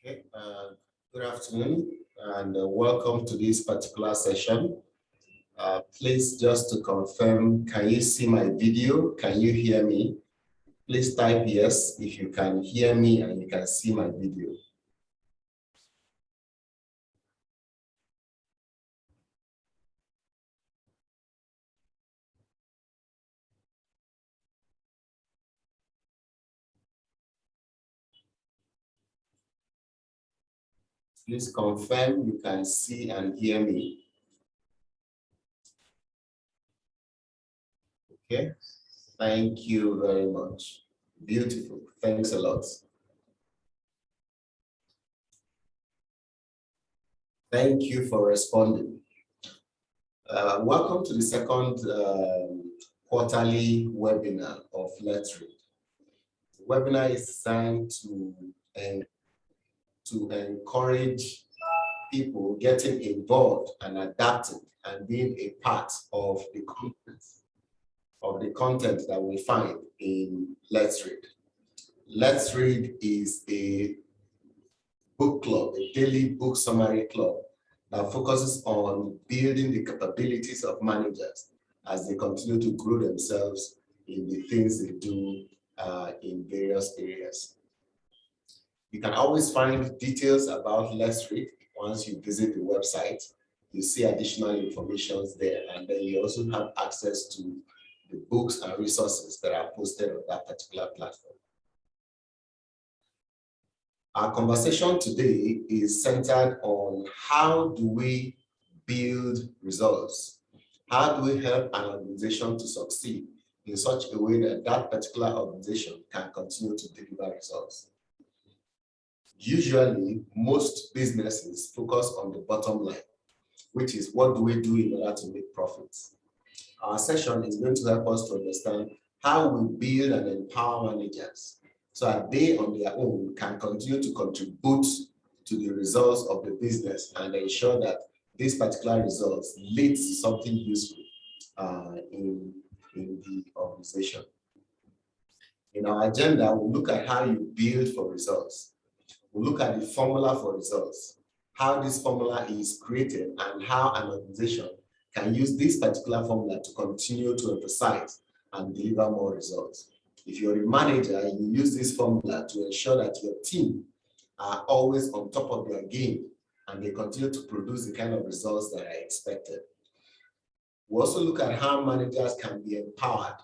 Okay, good afternoon and welcome to this particular session. Please, just to confirm, can you see my video? Can you hear me? Please type yes if you can hear me and you can see my video. Please confirm you can see and hear me. Okay, thank you very much. Beautiful, thanks a lot. Thank you for responding. Welcome to the second quarterly webinar of LetsRead. The webinar is designed to encourage people getting involved and adapting and being a part of the content that we find in Let's Read. Let's Read is a book club, a daily book summary club that focuses on building the capabilities of managers as they continue to grow themselves in the things they do in various areas. You can always find details about Let's Read once you visit the website. You see additional information there, and then you also have access to the books and resources that are posted on that particular platform. Our conversation today is centered on how do we build results? How do we help an organization to succeed in such a way that that particular organization can continue to deliver results? Usually, most businesses focus on the bottom line, which is what do we do in order to make profits? Our session is going to help us to understand how we build and empower managers so that they on their own can continue to contribute to the results of the business and ensure that these particular results lead to something useful in the organization. In our agenda, we'll look at how you build for results. We'll look at the formula for results, how this formula is created, and how an organization can use this particular formula to continue to emphasize and deliver more results. If you're a manager, you use this formula to ensure that your team are always on top of their game and they continue to produce the kind of results that are expected. We also look at how managers can be empowered,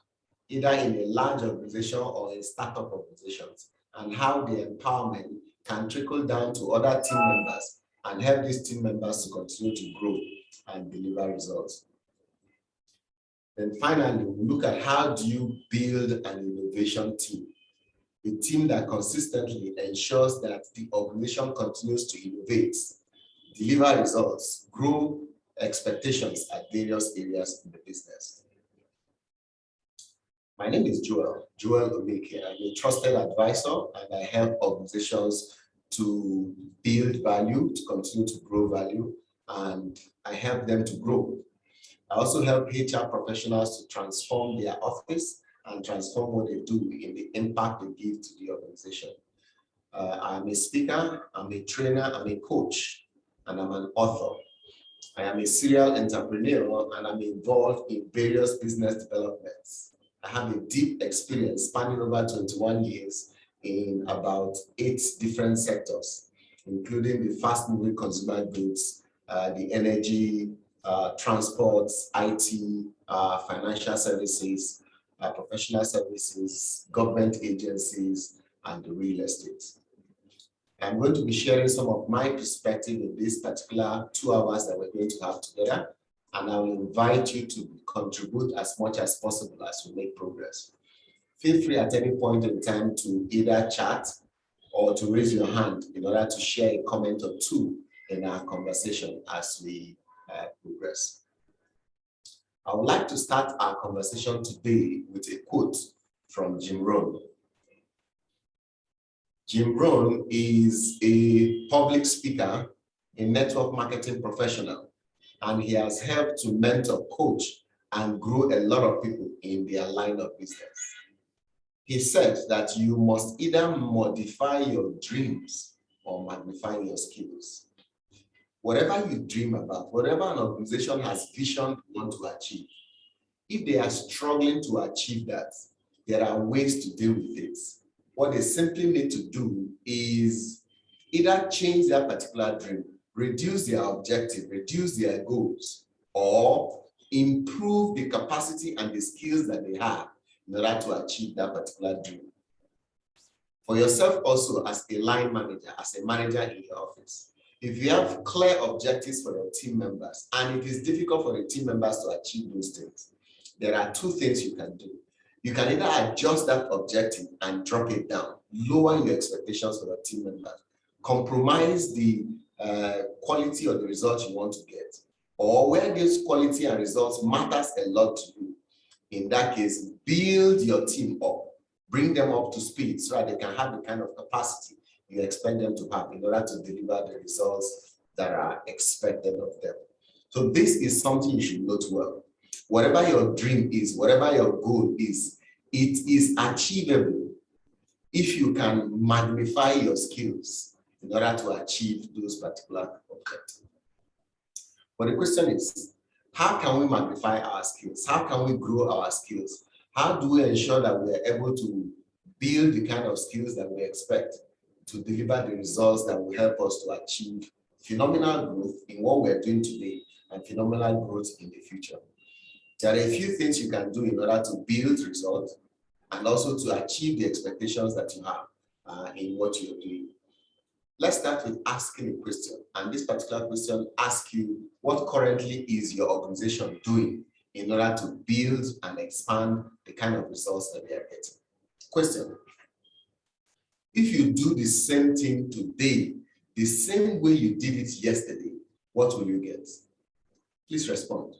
either in a large organization or in startup organizations, and how the empowerment can trickle down to other team members and help these team members to continue to grow and deliver results. Then finally, we look at how do you build an innovation team, a team that consistently ensures that the organization continues to innovate, deliver results, grow expectations at various areas in the business. My name is Joel Omeke. I'm a trusted advisor, and I help organizations to build value, to continue to grow value, and I help them to grow. I also help HR professionals to transform their office and transform what they do in the impact they give to the organization. I'm a speaker, I'm a trainer, I'm a coach, and I'm an author. I am a serial entrepreneur, and I'm involved in various business developments. I have a deep experience spanning over 21 years in about 8 different sectors, including the fast-moving consumer goods, the energy, transports, IT, financial services, professional services, government agencies, and the real estate. I'm going to be sharing some of my perspective in this particular 2 hours that we're going to have together, and I will invite you to contribute as much as possible as we make progress. Feel free at any point in time to either chat or to raise your hand in order to share a comment or two in our conversation as we progress. I would like to start our conversation today with a quote from Jim Rohn. Jim Rohn is a public speaker, a network marketing professional, and he has helped to mentor, coach, and grow a lot of people in their line of business. He said that you must either modify your dreams or magnify your skills. Whatever you dream about, whatever an organization has vision you want to achieve, if they are struggling to achieve that, there are ways to deal with it. What they simply need to do is either change their particular dream, reduce their objective, reduce their goals, or improve the capacity and the skills that they have in order to achieve that particular dream. For yourself also, as a line manager, as a manager in your office, if you have clear objectives for your team members, and it is difficult for the team members to achieve those things, there are 2 things you can do. You can either adjust that objective and drop it down, lower your expectations for your team members, compromise the quality of the results you want to get, or where this quality and results matters a lot to you, in that case, build your team up, bring them up to speed so that they can have the kind of capacity you expect them to have in order to deliver the results that are expected of them. So this is something you should note well. Whatever your dream is, whatever your goal is, it is achievable if you can magnify your skills in order to achieve those particular objectives. But the question is, how can we magnify our skills? How can we grow our skills? How do we ensure that we are able to build the kind of skills that we expect to deliver the results that will help us to achieve phenomenal growth in what we're doing today and phenomenal growth in the future? There are a few things you can do in order to build results and also to achieve the expectations that you have in what you're doing. Let's start with asking a question. And this particular question asks you, what currently is your organization doing in order to build and expand the kind of results that they are getting? Question: if you do the same thing today, the same way you did it yesterday, what will you get? Please respond.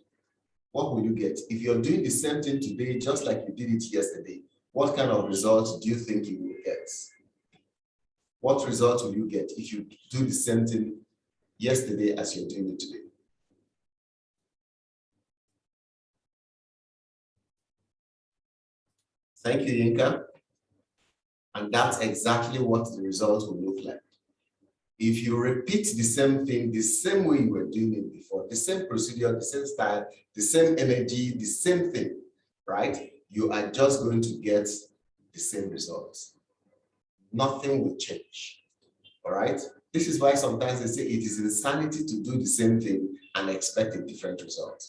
What will you get? If you're doing the same thing today, just like you did it yesterday, what kind of results do you think you will get? What result will you get if you do the same thing yesterday as you're doing it today? Thank you, Yinka. And that's exactly what the result will look like. If you repeat the same thing, the same way you were doing it before, the same procedure, the same style, the same energy, the same thing, right? You are just going to get the same results. Nothing will change, all right? This is why sometimes they say it is insanity to do the same thing and expect a different result.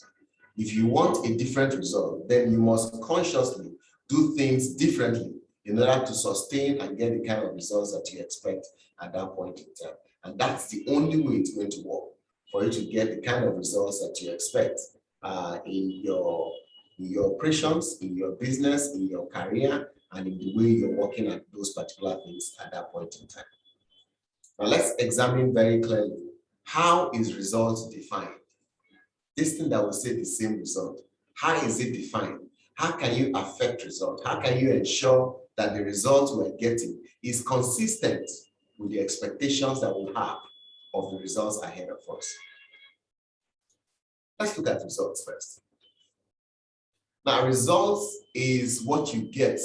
If you want a different result, then you must consciously do things differently in order to sustain and get the kind of results that you expect at that point in time. And that's the only way it's going to work for you to get the kind of results that you expect in your operations, in your business, in your career, and in the way you're working at those particular things at that point in time. Now let's examine very clearly, how is results defined? This thing that will say the same result, how is it defined? How can you affect results? How can you ensure that the result we're getting is consistent with the expectations that we have of the results ahead of us? Let's look at results first. Now, results is what you get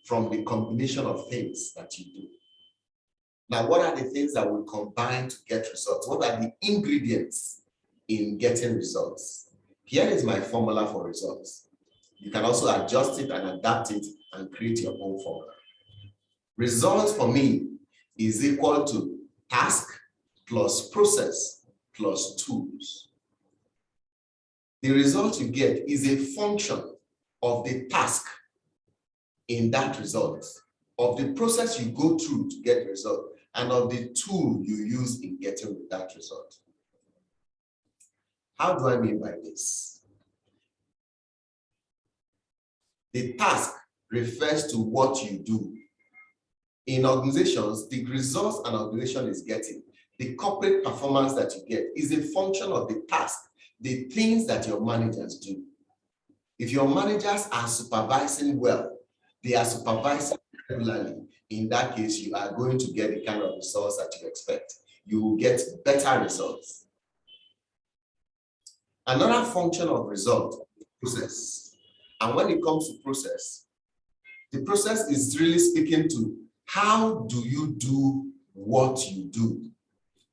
from the combination of things that you do. Now, what are the things that will combine to get results? What are the ingredients in getting results? Here is my formula for results. You can also adjust it and adapt it and create your own formula. Results for me is equal to task plus process plus tools. The result you get is a function of the task in that result, of the process you go through to get the result, and of the tool you use in getting that result. How do I mean by this? The task refers to what you do. In organizations, the results an organization is getting, the corporate performance that you get, is a function of the task, the things that your managers do. If your managers are supervising well, they are supervising regularly, in that case, you are going to get the kind of results that you expect. You will get better results. Another function of result is process. And when it comes to process, the process is really speaking to how do you do what you do?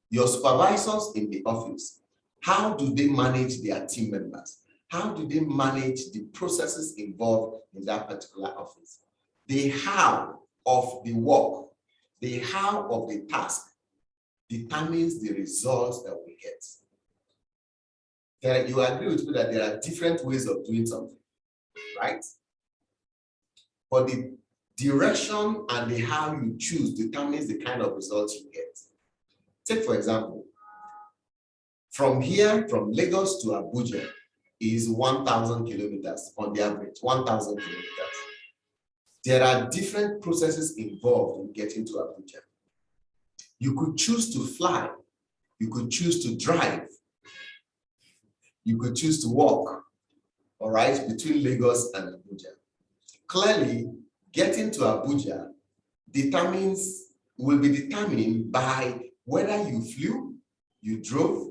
Your supervisors in the office, how do they manage their team members? How do they manage the processes involved in that particular office? The how of the work, the how of the task determines the results that we get. You agree with me that there are different ways of doing something, right? But the direction and the how you choose determines the kind of results you get. Take, for example, from here, from Lagos to Abuja is 1,000 kilometers on the average, 1,000 kilometers. There are different processes involved in getting to Abuja. You could choose to fly, you could choose to drive, you could choose to walk, all right, between Lagos and Abuja. Clearly, getting to Abuja will be determined by whether you flew, you drove,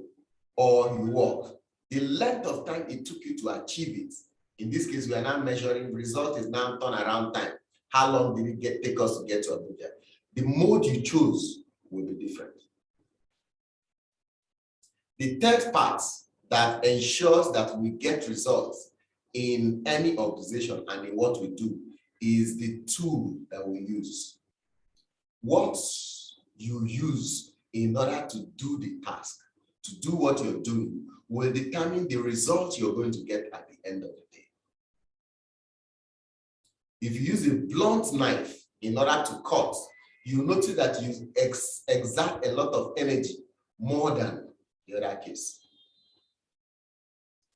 or you walked. The length of time it took you to achieve it. In this case, we are now measuring result is now turnaround time. How long did it take us to get to Abuja? The mode you chose will be different. The third part that ensures that we get results in any organization and in what we do is the tool that we use. What you use in order to do the task, to do what you're doing, will determine the result you're going to get at the end of the day. If you use a blunt knife in order to cut, you notice that you exert a lot of energy more than the other case.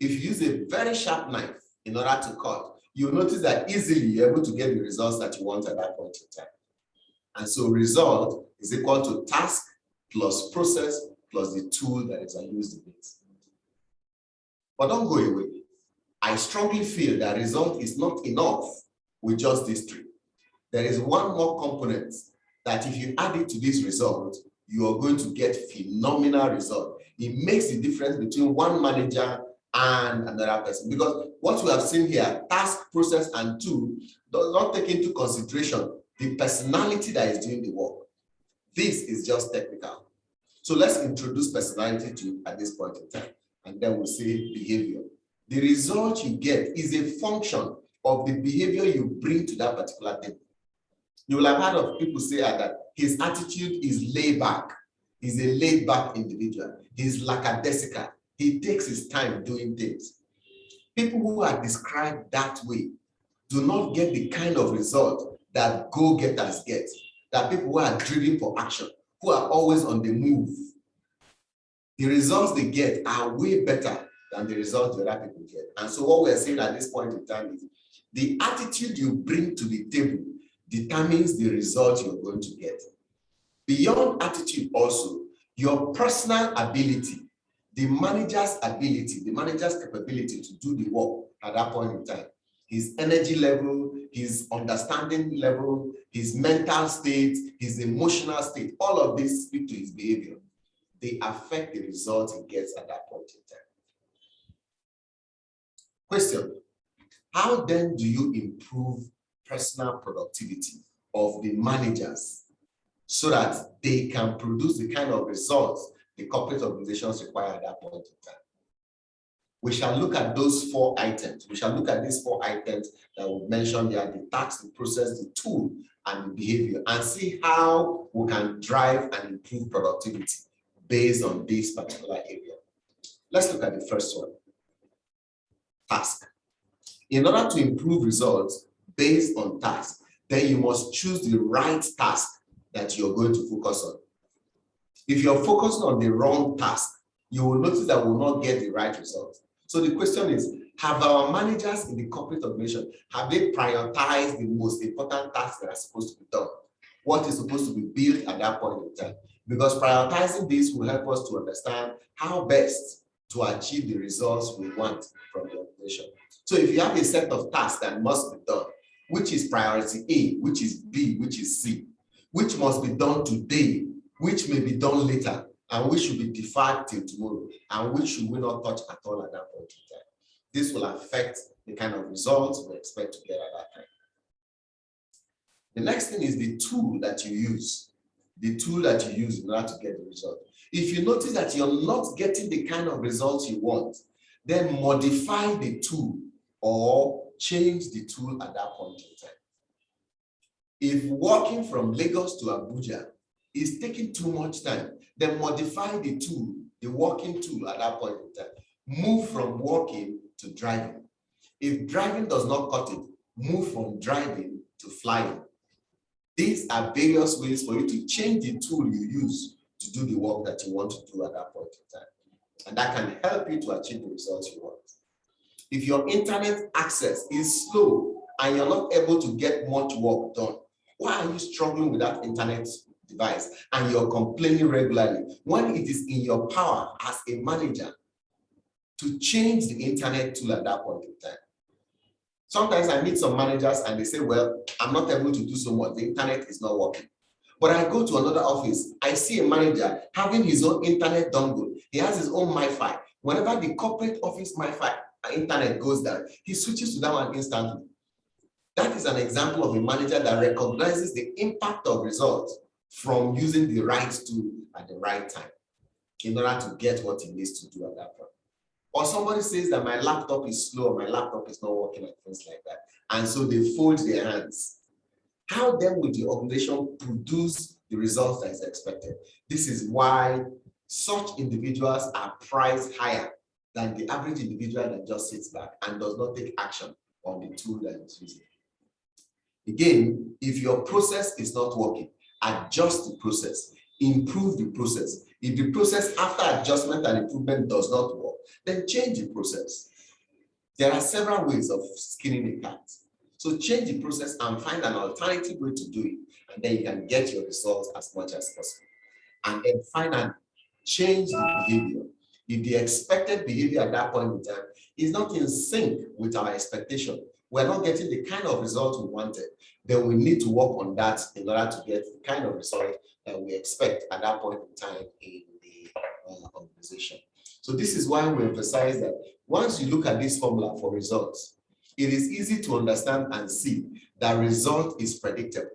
If you use a very sharp knife in order to cut, you'll notice that easily you're able to get the results that you want at that point in time. And so result is equal to task plus process plus the tool that is used in it. But don't go away. I strongly feel that result is not enough with just these three. There is one more component that if you add it to this result, you are going to get phenomenal result. It makes the difference between one manager and another person. Because what we have seen here, task, process, and tool, does not take into consideration the personality that is doing the work. This is just technical. So let's introduce personality to it at this point in time, and then we'll see behavior. The result you get is a function of the behavior you bring to that particular thing. You will have heard of people say that his attitude is laid back. He's a laid back individual. He's lackadaisical. He takes his time doing things. People who are described that way do not get the kind of result that go-getters get, that people who are driven for action, who are always on the move. The results they get are way better than the results the other people get. And so what we're saying at this point in time is the attitude you bring to the table determines the result you're going to get. Beyond attitude also, your personal ability, the manager's ability, the manager's capability to do the work at that point in time, his energy level, his understanding level, his mental state, his emotional state, all of this speak to his behavior. They affect the results he gets at that point in time. Question: how then do you improve personal productivity of the managers so that they can produce the kind of results the corporate organizations require at that point in time? We shall look at those 4 items. We shall look at these 4 items that we mentioned there: the task, the process, the tool, and the behavior, and see how we can drive and improve productivity based on this particular area. Let's look at the first one: task. In order to improve results based on task, then you must choose the right task that you're going to focus on. If you're focusing on the wrong task, you will notice that we will not get the right results. So the question is, have our managers in the corporate organization, have they prioritized the most important tasks that are supposed to be done? What is supposed to be built at that point in time? Because prioritizing this will help us to understand how best to achieve the results we want from the organization. So if you have a set of tasks that must be done, which is priority A, which is B, which is C, which must be done today, which may be done later, and which should be deferred till tomorrow, and which should we not touch at all at that point in time. This will affect the kind of results we expect to get at that time. The next thing is the tool that you use. The tool that you use in order to get the result. If you notice that you're not getting the kind of results you want, then modify the tool or change the tool at that point in time. If walking from Lagos to Abuja is taking too much time, then modify the tool, the walking tool at that point in time. Move from walking to driving. If driving does not cut it, move from driving to flying. These are various ways for you to change the tool you use to do the work that you want to do at that point in time. And that can help you to achieve the results you want. If your internet access is slow and you're not able to get much work done, why are you struggling with that internet device and you're complaining regularly when it is in your power as a manager to change the internet tool at that point in time? Sometimes I meet some managers and they say, well, I'm not able to do so much. The internet is not working. But I go to another office, I see a manager having his own internet dongle. He has his own MiFi. Whenever the corporate office MiFi internet goes down, he switches to that one instantly. That is an example of a manager that recognizes the impact of results from using the right tool at the right time in order to get what he needs to do at that point. Or somebody says that my laptop is slow, my laptop is not working, and things like that. And so they fold their hands. How then will the organization produce the results that is expected? This is why such individuals are priced higher than the average individual that just sits back and does not take action on the tool that is using. Again, if your process is not working, adjust the process, improve the process. If the process after adjustment and improvement does not work, then change the process. There are several ways of skinning a cat. So change the process and find an alternative way to do it, and then you can get your results as much as possible. And then finally, change the behavior. If the expected behavior at that point in time is not in sync with our expectation, we're not getting the kind of result we wanted, then we need to work on that in order to get the kind of result that we expect at that point in time in the organization. So this is why we emphasize that once you look at this formula for results, it is easy to understand and see that result is predictable,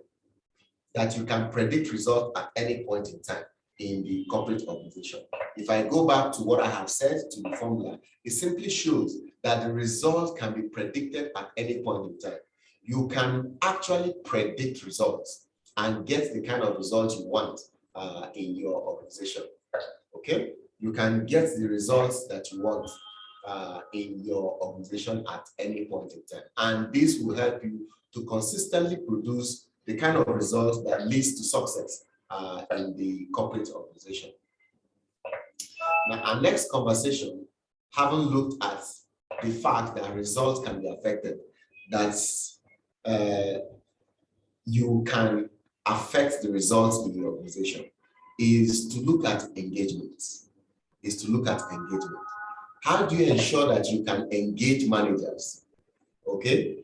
that you can predict result at any point in time in the corporate organization. If I go back to what I have said to the formula, it simply shows that the result can be predicted at any point in time. You can actually predict results and get the kind of results you want in your organization. Okay? You can get the results that you want in your organization at any point in time. And this will help you to consistently produce the kind of results that leads to success in the corporate organization. Now, our next conversation, having looked at the fact that results can be affected, that you can affect the results in your organization, is to look at engagement. How do you ensure that you can engage managers? Okay?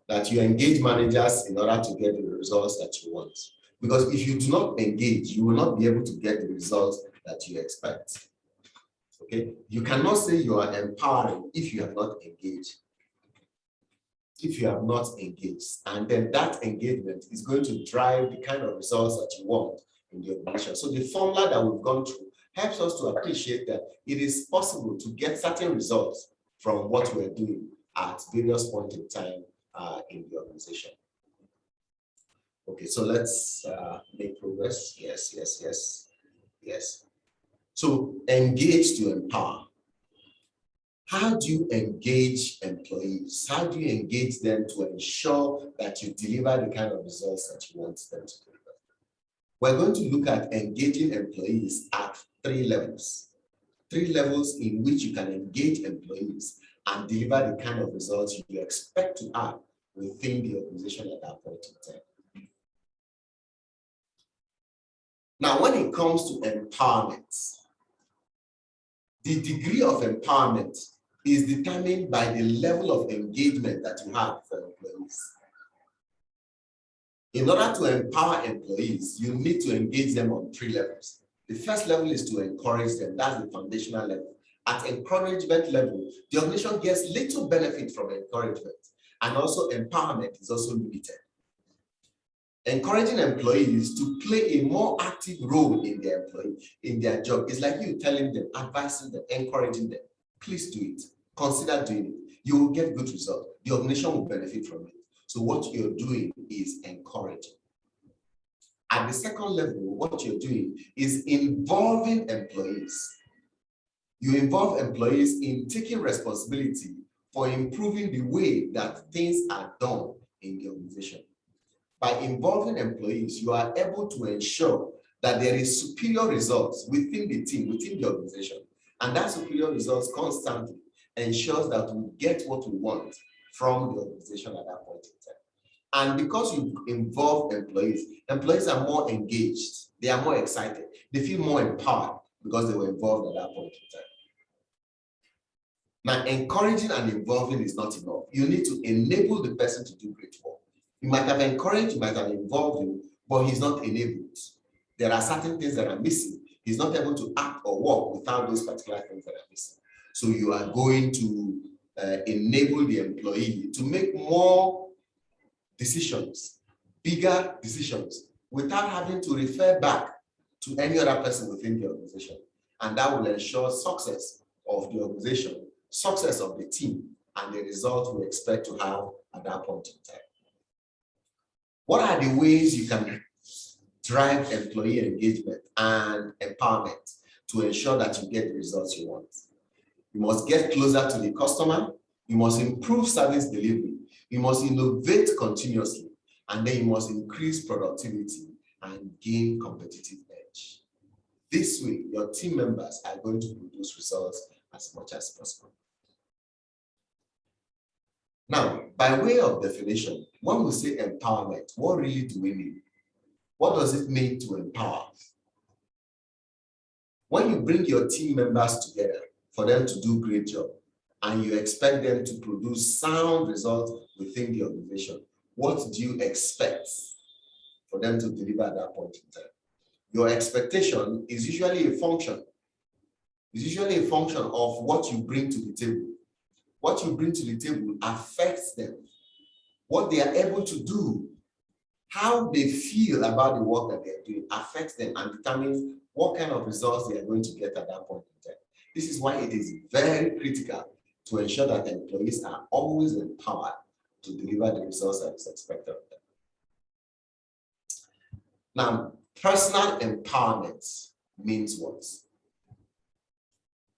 That you engage managers in order to get the results that you want. Because if you do not engage, you will not be able to get the results that you expect. Okay? You cannot say you are empowering if you have not engaged. And then that engagement is going to drive the kind of results that you want in the organization. So the formula that we've gone through helps us to appreciate that it is possible to get certain results from what we're doing at various points in time in the organization. Okay, so let's make progress. Yes. So engage to empower. How do you engage employees? How do you engage them to ensure that you deliver the kind of results that you want them to deliver? We're going to look at engaging employees at 3 levels. 3 levels in which you can engage employees and deliver the kind of results you expect to have within the organization at that point in time. Now, when it comes to empowerment, the degree of empowerment is determined by the level of engagement that you have for employees. In order to empower employees, you need to engage them on 3 levels. The first level is to encourage them. That's the foundational level. At encouragement level, the organization gets little benefit from encouragement, and also empowerment is also limited. Encouraging employees to play a more active role in their job is like you telling them, advising them, encouraging them. Please do it. Consider doing it. You will get good results. The organization will benefit from it. So what you're doing is encouraging. At the second level, what you're doing is involving employees. You involve employees in taking responsibility for improving the way that things are done in the organization. By involving employees, you are able to ensure that there is superior results within the team, within the organization. And that superior results constantly ensures that we get what we want from the organization at that point in time. And because you involve employees, employees are more engaged, they are more excited, they feel more empowered because they were involved at that point in time. Now, encouraging and involving is not enough. You need to enable the person to do great work. You might have encouraged, you might have involved him, but he's not enabled. There are certain things that are missing. He's not able to act or work without those particular things that are missing. So you are going to enable the employee to make more decisions, bigger decisions, without having to refer back to any other person within the organization. And that will ensure success of the organization, success of the team, and the result we expect to have at that point in time. What are the ways you can drive employee engagement and empowerment to ensure that you get the results you want? You must get closer to the customer, you must improve service delivery, you must innovate continuously, and then you must increase productivity and gain competitive edge. This way, your team members are going to produce results as much as possible. Now, by way of definition, when we say empowerment, what really do we mean? What does it mean to empower? When you bring your team members together for them to do a great job, and you expect them to produce sound results within the organization, what do you expect for them to deliver at that point in time? Your expectation is usually a function. It's usually a function of what you bring to the table. What you bring to the table affects them. What they are able to do, how they feel about the work that they're doing affects them and determines what kind of results they are going to get at that point in time. This is why it is very critical to ensure that employees are always empowered to deliver the results that is expected of them. Now, personal empowerment means what?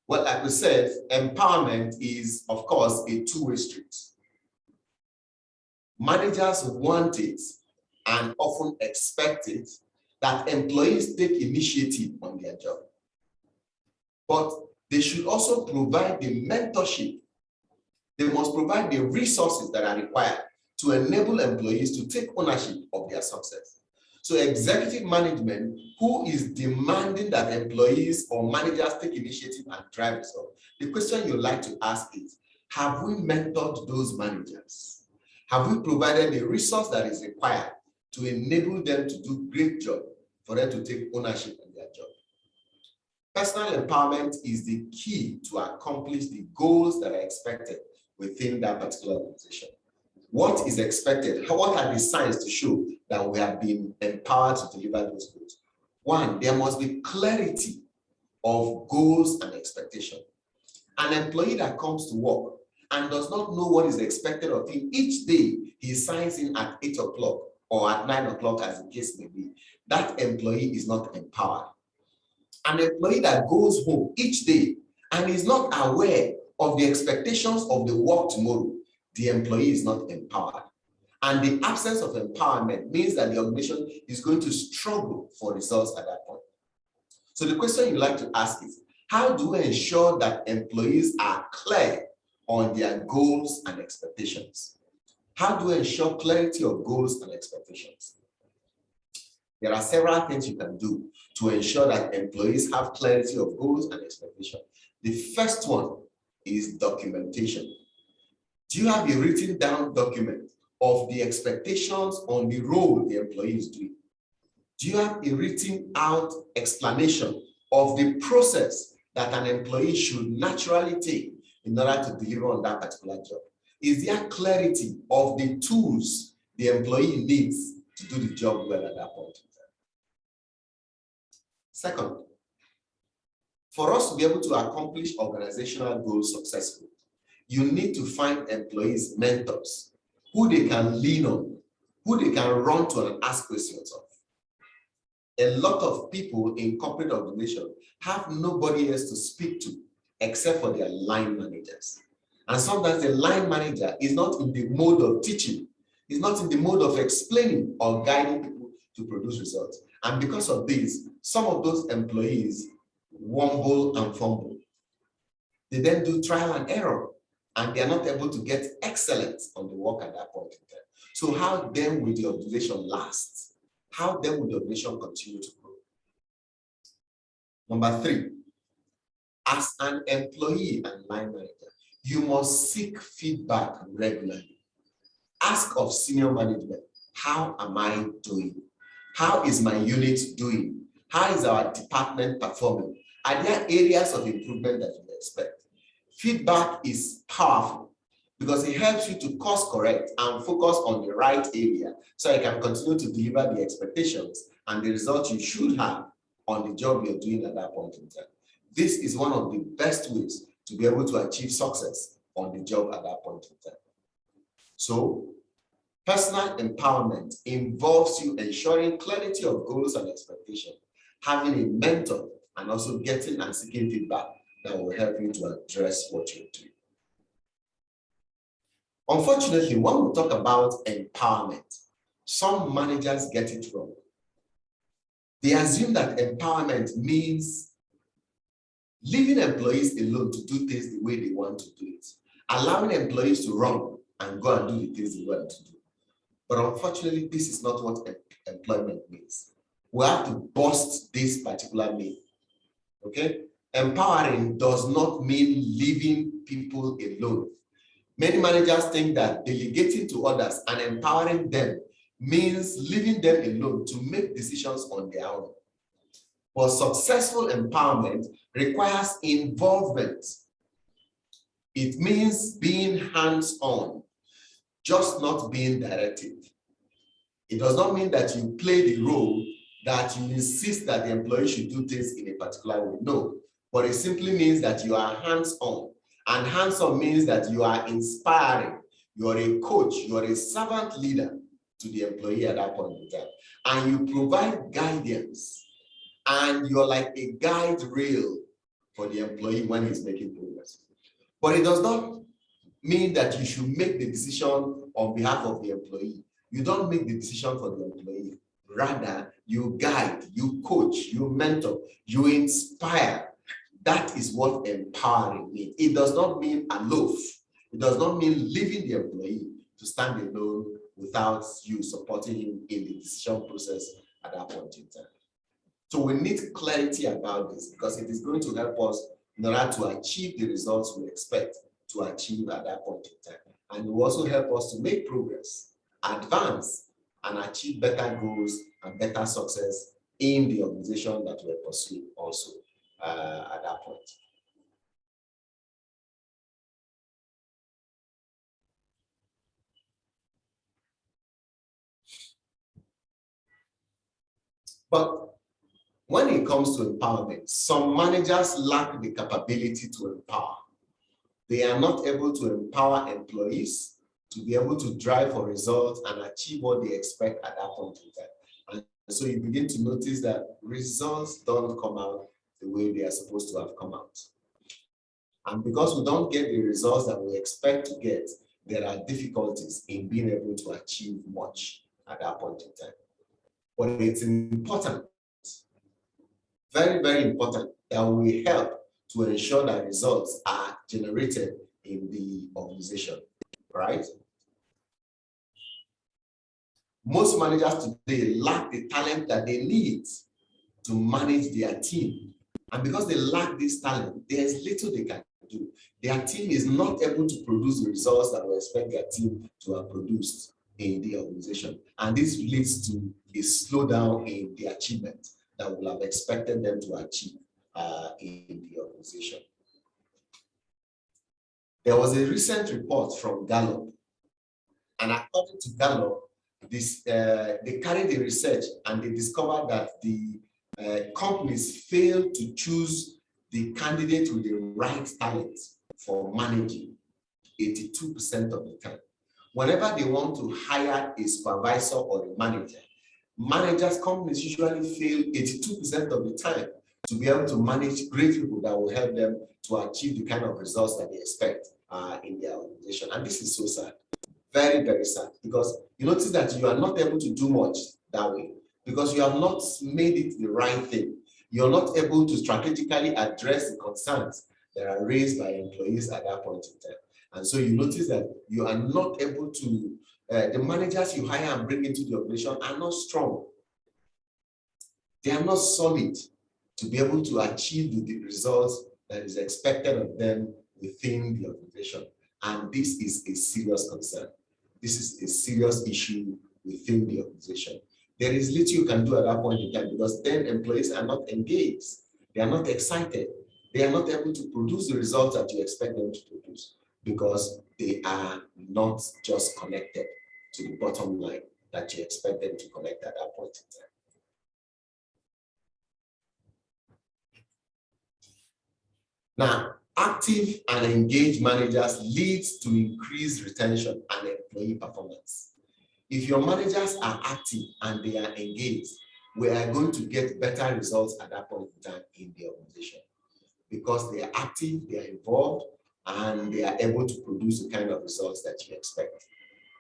Well, like we said, empowerment is, of course, a two-way street. Managers want it and often expect it that employees take initiative on their job. But they should also provide the mentorship. They must provide the resources that are required to enable employees to take ownership of their success. So executive management, who is demanding that employees or managers take initiative and drive results, the question you like to ask is, have we mentored those managers? Have we provided the resource that is required to enable them to do a great job for them to take ownership of their job? Personal empowerment is the key to accomplish the goals that are expected within that particular organization. What is expected? What are the signs to show that we have been empowered to deliver those goals? One, there must be clarity of goals and expectation. An employee that comes to work and does not know what is expected of him each day he signs in at 8 o'clock or at 9 o'clock, as the case may be, that employee is not empowered. An employee that goes home each day and is not aware of the expectations of the work tomorrow, the employee is not empowered. And the absence of empowerment means that the organization is going to struggle for results at that point. So the question you like to ask is, how do we ensure that employees are clear on their goals and expectations? How do we ensure clarity of goals and expectations? There are several things you can do to ensure that employees have clarity of goals and expectations. The first one is documentation. Do you have a written down document of the expectations on the role the employee is doing? Do you have a written out explanation of the process that an employee should naturally take in order to deliver on that particular job? Is there clarity of the tools the employee needs to do the job well at that point in time? Second, for us to be able to accomplish organizational goals successfully, you need to find employees mentors who they can lean on, who they can run to and ask questions of. A lot of people in corporate organizations have nobody else to speak to except for their line managers. And sometimes the line manager is not in the mode of teaching, is not in the mode of explaining or guiding people to produce results. And because of this, some of those employees wumble and fumble. They then do trial and error, and they are not able to get excellence on the work at that point in time. So how then will the organization last? How then will the organization continue to grow? Number three, as an employee and line manager, you must seek feedback regularly. Ask of senior management, how am I doing? How is my unit doing? How is our department performing? Are there areas of improvement that you expect? Feedback is powerful because it helps you to course correct and focus on the right area so you can continue to deliver the expectations and the results you should have on the job you're doing at that point in time. This is one of the best ways to be able to achieve success on the job at that point in time. So, personal empowerment involves you ensuring clarity of goals and expectations, having a mentor, and also getting and seeking feedback that will help you to address what you're doing. Unfortunately, when we talk about empowerment, some managers get it wrong. They assume that empowerment means leaving employees alone to do things the way they want to do it, allowing employees to run and go and do the things they want to do. But unfortunately, this is not what employment means. We have to bust this particular myth. Okay? Empowering does not mean leaving people alone. Many managers think that delegating to others and empowering them means leaving them alone to make decisions on their own. But successful empowerment requires involvement. It means being hands-on, just not being directed. It does not mean that you play the role that you insist that the employee should do things in a particular way. No, but it simply means that you are hands-on. And hands-on means that you are inspiring. You are a coach, you are a servant leader to the employee at that point in time. And you provide guidance. And you're like a guide rail for the employee when he's making progress. But it does not mean that you should make the decision on behalf of the employee. You don't make the decision for the employee. Rather, you guide, you coach, you mentor, you inspire. That is what empowering means. It does not mean aloof. It does not mean leaving the employee to stand alone without you supporting him in the decision process at that point in time. So we need clarity about this because it is going to help us in order to achieve the results we expect to achieve at that point in time. And it will also help us to make progress, advance, and achieve better goals and better success in the organization that we're pursuing also at that point. But when it comes to empowerment, some managers lack the capability to empower. They are not able to empower employees to be able to drive for results and achieve what they expect at that point in time. And so you begin to notice that results don't come out the way they are supposed to have come out. And because we don't get the results that we expect to get, there are difficulties in being able to achieve much at that point in time. But it's important, very, very important, that we help to ensure that results are generated in the organization, right? Most managers today lack the talent that they need to manage their team. And because they lack this talent, there's little they can do. Their team is not able to produce the results that we expect their team to have produced in the organization. And this leads to a slowdown in the achievement that we have expected them to achieve in the organization. There was a recent report from Gallup, and according to Gallup, they carried the research and they discovered that the companies fail to choose the candidate with the right talent for managing 82% of the time. Whenever they want to hire a supervisor or a manager, companies usually fail 82% of the time to be able to manage great people that will help them to achieve the kind of results that they expect in their organization. And this is so sad, very, very sad, because you notice that you are not able to do much that way because you have not made it the right thing. You're not able to strategically address the concerns that are raised by employees at that point in time. And so you notice that you are not able to, the managers you hire and bring into the organization are not strong. They are not solid to be able to achieve the results that is expected of them within the organization. And this is a serious concern. This is a serious issue within the organization. there is little you can do at that point in time, because then employees are not engaged. They are not excited. They are not able to produce the results that you expect them to produce, because they are not just connected to the bottom line that you expect them to connect at that point in time. Now, active and engaged managers leads to increased retention and employee performance. If your managers are active and they are engaged, we are going to get better results at that point in time in the organization, because they are active, they are involved, and they are able to produce the kind of results that you expect.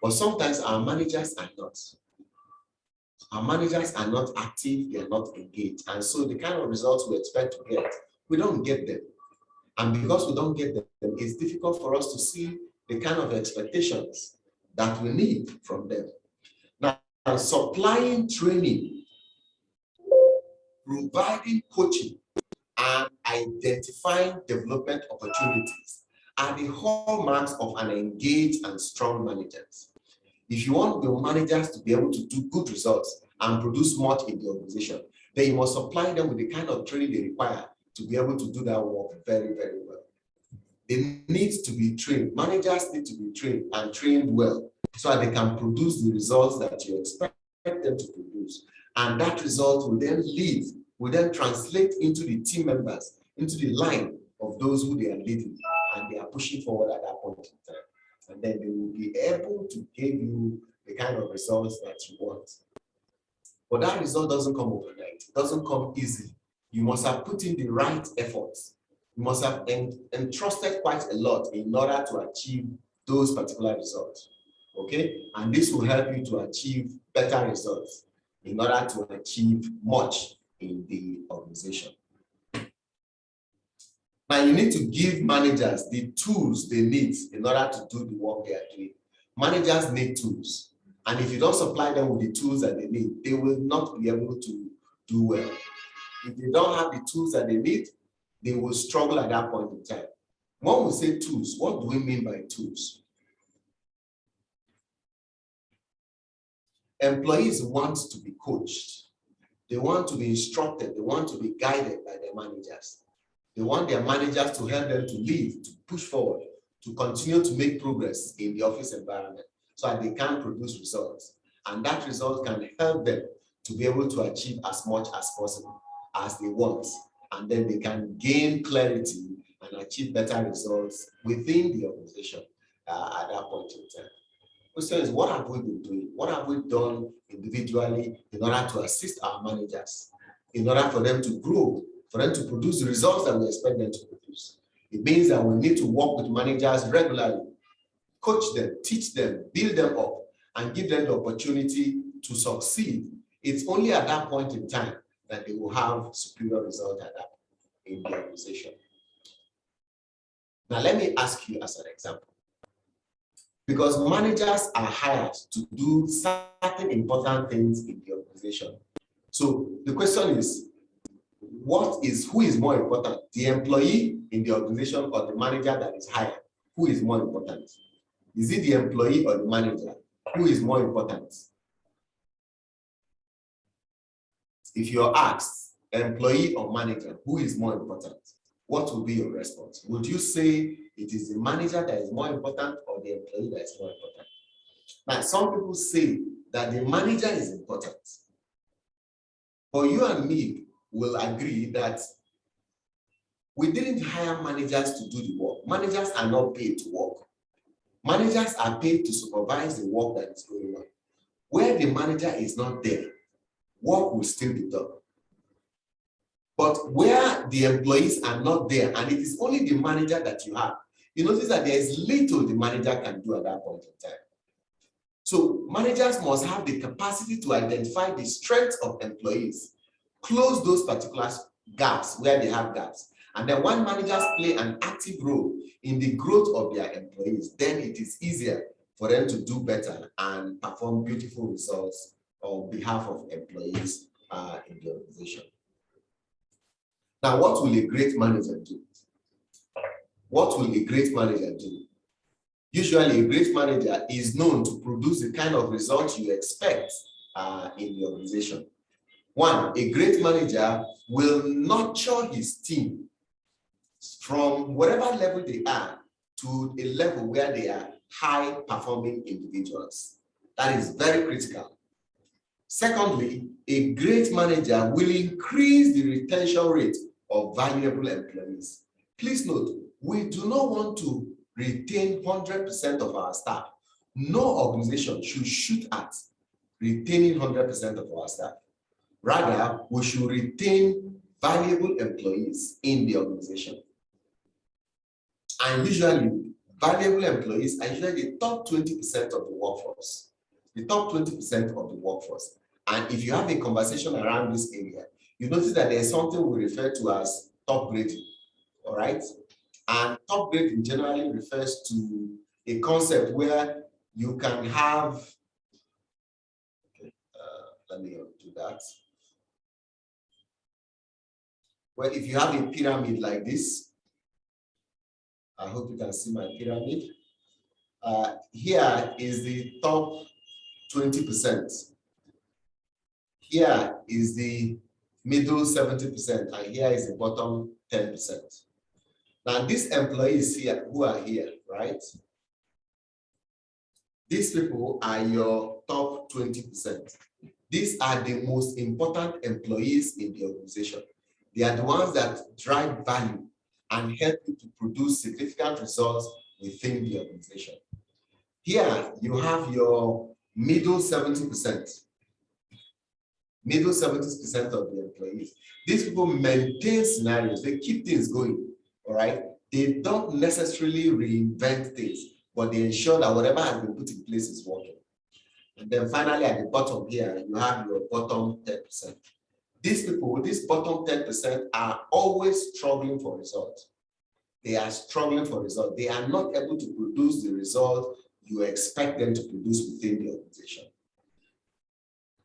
But sometimes our managers are not. Our managers are not active, they are not engaged. And so the kind of results we expect to get, we don't get them. And because we don't get them, it's difficult for us to see the kind of expectations that we need from them. Now, supplying training, providing coaching, and identifying development opportunities are the hallmarks of an engaged and strong manager. If you want your managers to be able to do good results and produce much in the organization, then you must supply them with the kind of training they require to be able to do that work very, very well. They need to be trained. Managers need to be trained and trained well, so that they can produce the results that you expect them to produce. And that result will then translate into the team members, into the line of those who they are leading, and they are pushing forward at that point in time. And then they will be able to give you the kind of results that you want. But that result doesn't come overnight. It doesn't come easy. You must have put in the right efforts. You must have entrusted quite a lot in order to achieve those particular results. Okay? And this will help you to achieve better results in order to achieve much in the organization. Now, you need to give managers the tools they need in order to do the work they are doing. Managers need tools. And if you don't supply them with the tools that they need, they will not be able to do well. If they don't have the tools that they need, they will struggle at that point in time. When we say tools, what do we mean by tools? Employees want to be coached. They want to be instructed. They want to be guided by their managers. They want their managers to help them to lead, to push forward, to continue to make progress in the office environment so that they can produce results. And that result can help them to be able to achieve as much as possible as they want. And then they can gain clarity and achieve better results within the organization at that point in time. The question is, what have we been doing? What have we done individually in order to assist our managers, in order for them to grow, for them to produce the results that we expect them to produce? It means that we need to work with managers regularly, coach them, teach them, build them up, and give them the opportunity to succeed. It's only at that point in time that they will have superior results at that in the organization. Now, let me ask you as an example. Because managers are hired to do certain important things in the organization. So the question is, who is more important, the employee in the organization or the manager that is hired? Who is more important? Is it the employee or the manager? Who is more important? If you're asked, employee or manager, who is more important? What will be your response? Would you say it is the manager that is more important or the employee that is more important? Now, some people say that the manager is important. But you and me will agree that we didn't hire managers to do the work. Managers are not paid to work. Managers are paid to supervise the work that is going on. Where the manager is not there, work will still be done. But where the employees are not there, and it is only the manager that you have, you notice that there is little the manager can do at that point in time. So managers must have the capacity to identify the strengths of employees, close those particular gaps where they have gaps. And then when managers play an active role in the growth of their employees, then it is easier for them to do better and perform beautiful results on behalf of employees in the organization. Now, what will a great manager do? What will a great manager do? Usually, a great manager is known to produce the kind of results you expect in the organization. One, a great manager will nurture his team from whatever level they are to a level where they are high-performing individuals. That is very critical. Secondly, a great manager will increase the retention rate of valuable employees. Please note, we do not want to retain 100% of our staff. No organization should shoot at retaining 100% of our staff. Rather, we should retain valuable employees in the organization. And usually, valuable employees are usually the top 20% of the workforce. The top 20% of the workforce. And if you have a conversation around this area, you notice that there's something we refer to as top grading. All right? And top grading generally refers to a concept where you can have, let me do that. Well, if you have a pyramid like this, I hope you can see my pyramid. Here is the top 20%. Here is the middle 70%, and here is the bottom 10%. Now, these employees here who are here, right? These people are your top 20%. These are the most important employees in the organization. They are the ones that drive value and help you to produce significant results within the organization. Here, you have your middle 70%. Middle 70% of the employees. These people maintain scenarios. They keep things going, all right? They don't necessarily reinvent things, but they ensure that whatever has been put in place is working. And then finally, at the bottom here, you have your bottom 10%. These people, this bottom 10% are always struggling for results. They are struggling for results. They are not able to produce the result you expect them to produce within the organization.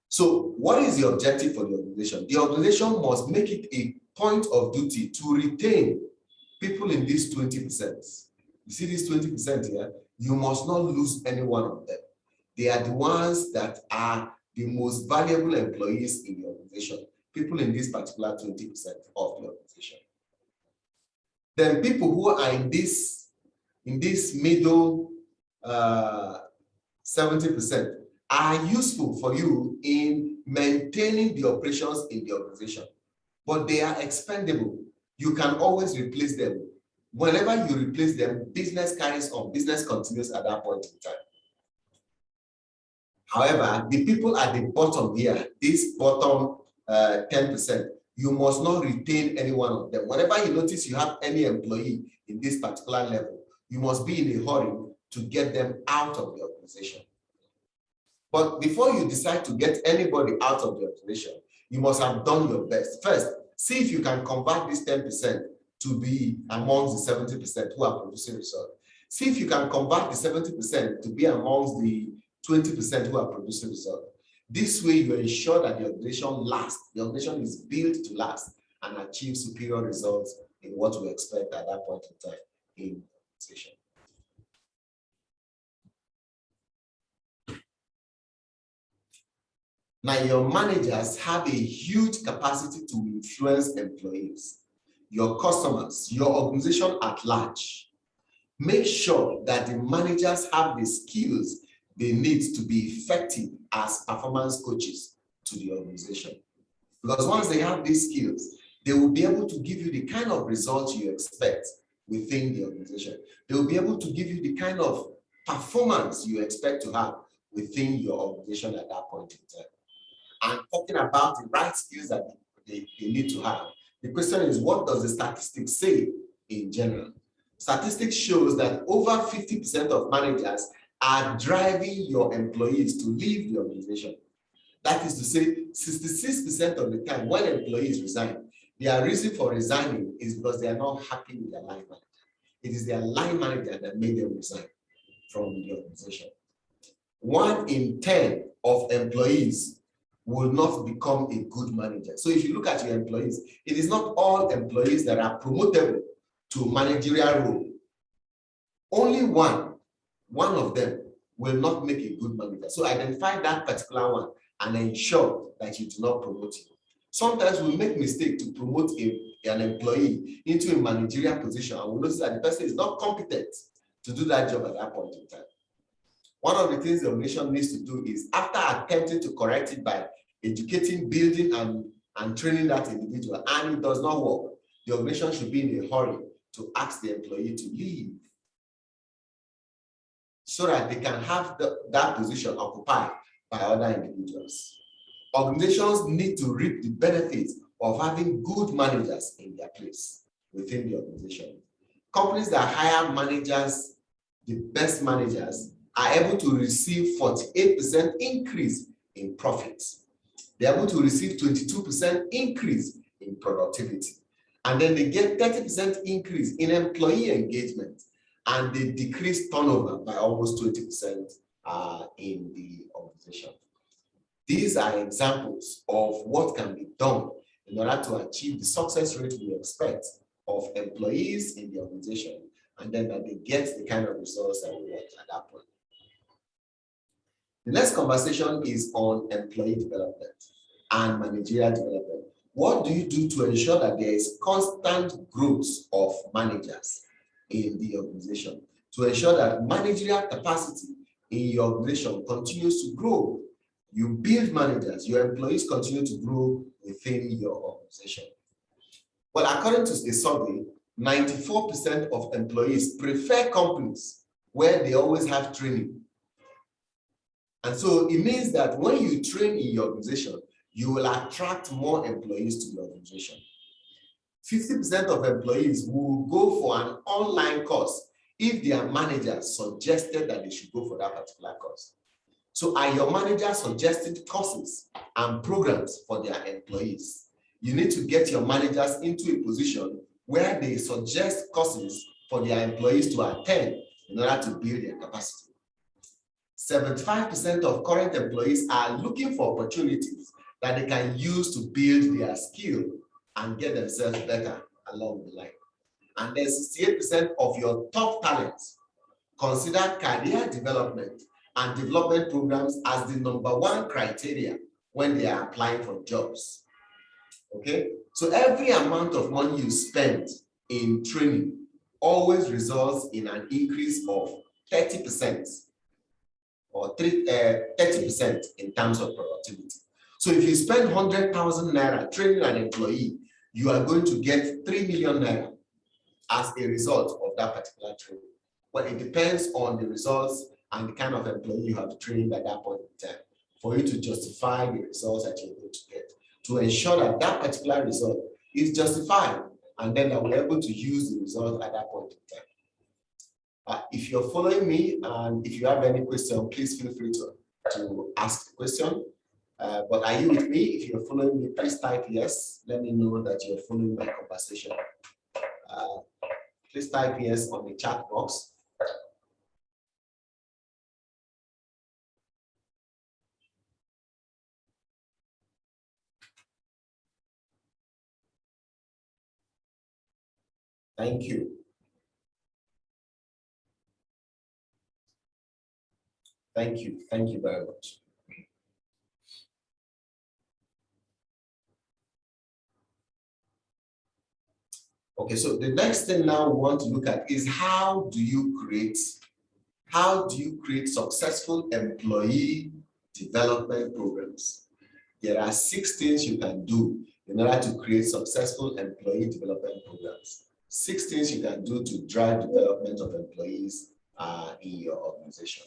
So what is the objective for the organization? The organization must make it a point of duty to retain people in these 20%. You see these 20% here? You must not lose any one of them. They are the ones that are the most valuable employees in the organization, people in this particular 20% of the organization. Then people who are in this middle 70% are useful for you in maintaining the operations in the organization, but they are expendable. You can always replace them. Whenever you replace them, business carries on, business continues at that point in time. However, the people at the bottom here, this bottom 10%, you must not retain any one of them. Whenever you notice you have any employee in this particular level, you must be in a hurry to get them out of the organization. But before you decide to get anybody out of the organization, you must have done your best. First, see if you can convert this 10% to be amongst the 70% who are producing results. See if you can convert the 70% to be amongst the 20% who are producing results. This way, you ensure that the organization lasts. The organization is built to last and achieve superior results in what we expect at that point in time in the organization. Now, your managers have a huge capacity to influence employees, your customers, your organization at large. Make sure that the managers have the skills they need to be effective as performance coaches to the organization. Because once they have these skills, they will be able to give you the kind of results you expect within the organization. They will be able to give you the kind of performance you expect to have within your organization at that point in time. And talking about the right skills that they need to have, the question is, what does the statistics say in general? Statistics shows that over 50% of managers are driving your employees to leave the organization. That is to say, 66% of the time when employees resign, their reason for resigning is because they are not happy with their line manager. It is their line manager that made them resign from the organization. 1 in 10 of employees will not become a good manager. So if you look at your employees, it is not all employees that are promotable to managerial role. Only one of them will not make a good manager. So identify that particular one and ensure that you do not promote him. Sometimes we make mistake to promote an employee into a managerial position, and we notice that the person is not competent to do that job at that point in time. One of the things the organization needs to do is, after attempting to correct it by educating, building, and training that individual, and it does not work, the organization should be in a hurry to ask the employee to leave so that they can have that position occupied by other individuals. Organizations need to reap the benefits of having good managers in their place within the organization. Companies that hire managers, the best managers, are able to receive 48% increase in profits. They're able to receive 22% increase in productivity. And then they get 30% increase in employee engagement, and they decrease turnover by almost 20% in the organization. These are examples of what can be done in order to achieve the success rate we expect of employees in the organization, and then that they get the kind of results that we want at that point. The next conversation is on employee development and managerial development. What do you do to ensure that there is constant growth of managers in the organization, to ensure that managerial capacity in your organization continues to grow? You build managers, your employees continue to grow within your organization. Well, according to a survey, 94% of employees prefer companies where they always have training. And so it means that when you train in your organization, you will attract more employees to the organization. 50% of employees will go for an online course if their manager suggested that they should go for that particular course. So are your managers suggesting courses and programs for their employees? You need to get your managers into a position where they suggest courses for their employees to attend in order to build their capacity. 75% of current employees are looking for opportunities that they can use to build their skill and get themselves better along the line. And then 68% of your top talents consider career development and development programs as the #1 criteria when they are applying for jobs. Okay, so every amount of money you spend in training always results in an increase of 30% or 30% in terms of productivity. So if you spend 100,000 naira training an employee, you are going to get 3 million naira as a result of that particular training. Well, it depends on the results and the kind of employee you have trained at that point in time for you to justify the results that you're going to get, to ensure that that particular result is justified, and then that we're able to use the result at that point in time. If you're following me and if you have any question, please feel free to ask the question. But are you with me? If you're following me, please type yes. Let me know that you're following my conversation. Please type yes on the chat box. Thank you. Thank you. Thank you very much. Okay, so the next thing now we want to look at is how do you create successful employee development programs? There are 6 things you can do in order to create successful employee development programs. 6 things you can do to drive development of employees in your organization.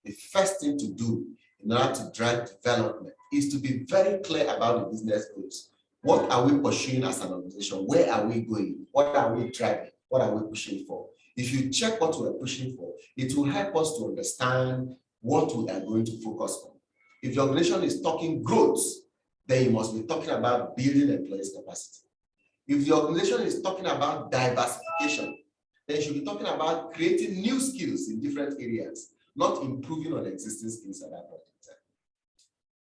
The first thing to do in order to drive development is to be very clear about the business goals. What are we pursuing as an organization? Where are we going? What are we driving? What are we pushing for? If you check what we're pushing for, it will help us to understand what we are going to focus on. If the organization is talking growth, then you must be talking about building employees' capacity. If the organization is talking about diversification, then you should be talking about creating new skills in different areas, not improving on existing skills at that point in time.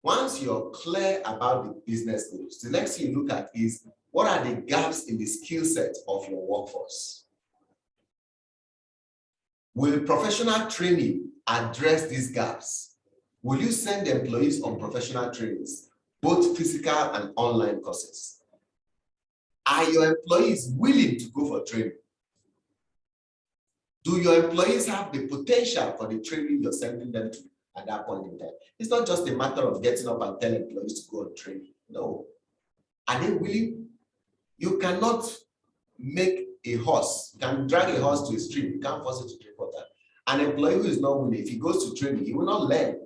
Once you're clear about the business goals, the next thing you look at is what are the gaps in the skill set of your workforce? Will professional training address these gaps? Will you send employees on professional trainings, both physical and online courses? Are your employees willing to go for training? Do your employees have the potential for the training you're sending them to at that point in time? It's not just a matter of getting up and telling employees to go on training. No. Are they willing? You cannot make a horse, you can drag a horse to a stream, you can't force it to drink water. An employee who is not willing, if he goes to training, he will not learn.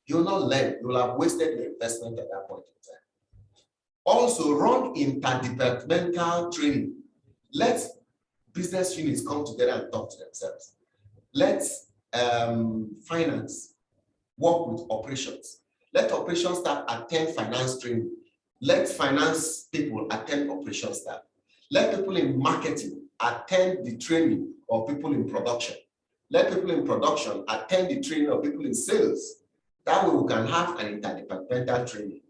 He will not learn. You will have wasted your investment at that point in time. Also, run interdepartmental training. Let business units come together and talk to themselves. Let finance work with operations. Let operations staff attend finance training. Let finance people attend operations staff. Let people in marketing attend the training of people in production. Let people in production attend the training of people in sales. That way we can have an interdepartmental training.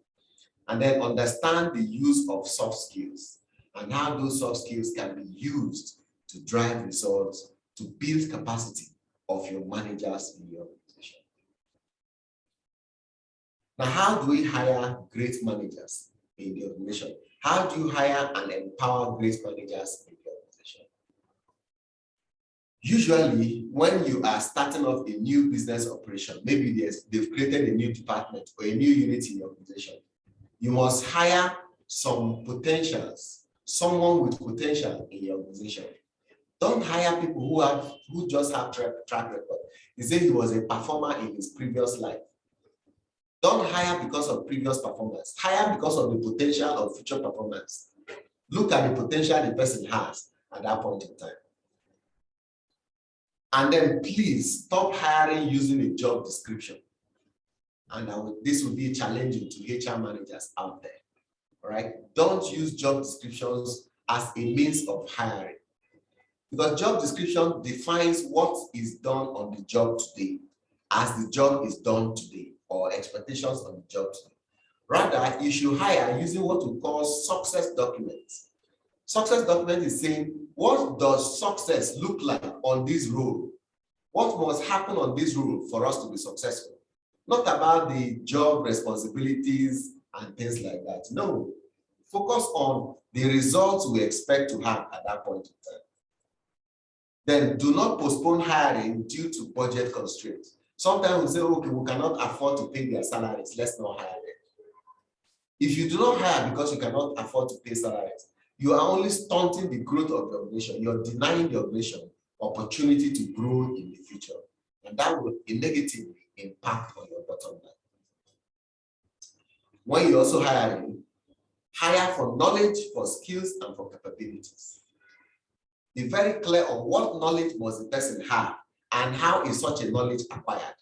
And then understand the use of soft skills and how those soft skills can be used to drive results, to build capacity of your managers in your organization. Now, how do we hire great managers in the organization? How do you hire and empower great managers in the organization? Usually, when you are starting off a new business operation, maybe they've created a new department or a new unit in your organization, you must hire some potentials, someone with potential in your organization. Don't hire people who just have track record. He said he was a performer in his previous life. Don't hire because of previous performance. Hire because of the potential of future performance. Look at the potential the person has at that point in time. And then please stop hiring using a job description. And this will be challenging to HR managers out there. All right? Don't use job descriptions as a means of hiring. Because job description defines what is done on the job today as the job is done today, or expectations on the job today. Rather, you should hire using what we call success documents. Success document is saying, what does success look like on this role? What must happen on this role for us to be successful? Not about the job responsibilities and things like that. No, focus on the results we expect to have at that point in time. Then do not postpone hiring due to budget constraints. Sometimes we say, okay, we cannot afford to pay their salaries, let's not hire them. If you do not hire because you cannot afford to pay salaries, you are only stunting the growth of the organization. You're denying the organization opportunity to grow in the future. And that will negatively impact on your bottom line. When you also hire for knowledge, for skills, and for capabilities. Be very clear on what knowledge must the person have and how is such a knowledge acquired.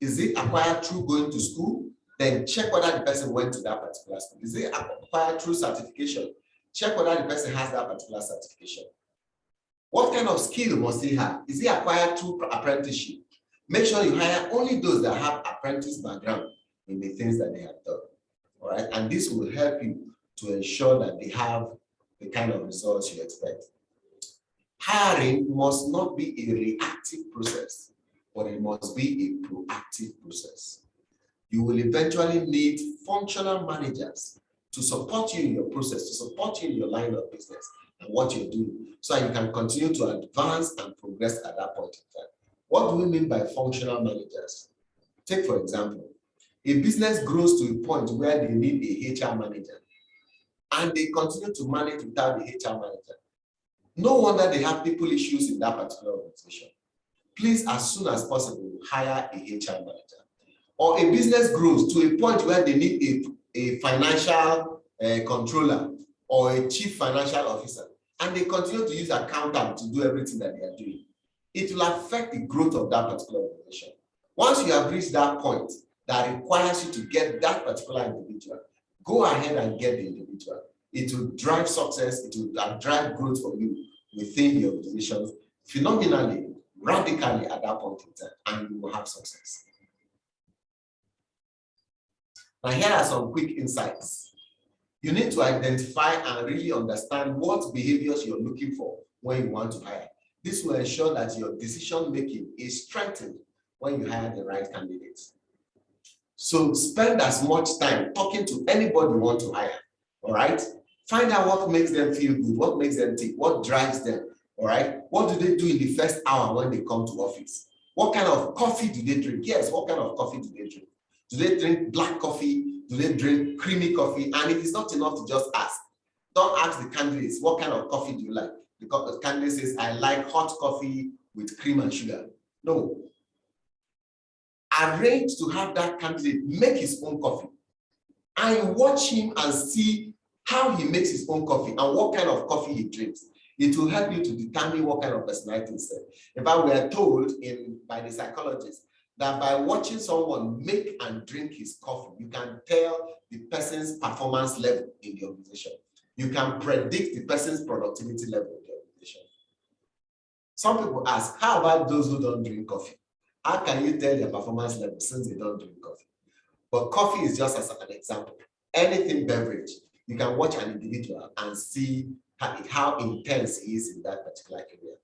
Is it acquired through going to school? Then check whether the person went to that particular school. Is it acquired through certification? Check whether the person has that particular certification. What kind of skill must he have? Is he acquired through apprenticeship? Make sure you hire only those that have apprentice background in the things that they have done. All right, and this will help you to ensure that they have the kind of results you expect. Hiring must not be a reactive process, but it must be a proactive process. You will eventually need functional managers to support you in your process, to support you in your line of business and what you're doing, so you can continue to advance and progress at that point in time. What do we mean by functional managers? Take, for example, a business grows to a point where they need a HR manager, and they continue to manage without the HR manager. No wonder they have people issues in that particular organization. Please, as soon as possible, hire a HR manager. Or a business grows to a point where they need a financial controller or a chief financial officer, and they continue to use accountant to do everything that they are doing. It will affect the growth of that particular organization. Once you have reached that point that requires you to get that particular individual, go ahead and get the individual. It will drive success, it will drive growth for you within the organization phenomenally, radically at that point in time, and you will have success. Now, here are some quick insights. You need to identify and really understand what behaviors you're looking for when you want to hire. This will ensure that your decision making is strengthened when you hire the right candidates. So spend as much time talking to anybody you want to hire, all right? Find out what makes them feel good, what makes them tick, what drives them, all right? What do they do in the first hour when they come to office? What kind of coffee do they drink? Yes, what kind of coffee do they drink? Do they drink black coffee? Do they drink creamy coffee? And it is not enough to just ask. Don't ask the candidates, what kind of coffee do you like? Because the candidate says, I like hot coffee with cream and sugar. No. Arrange to have that candidate make his own coffee and watch him and see how he makes his own coffee and what kind of coffee he drinks. It will help you to determine what kind of personality is there. In fact, we are told by the psychologists that by watching someone make and drink his coffee, you can tell the person's performance level in the organization. You can predict the person's productivity level in the organization. Some people ask, how about those who don't drink coffee? How can you tell their performance level since they don't drink coffee? But coffee is just as an example. Anything beverage, you can watch an individual and see how intense he is in that particular area.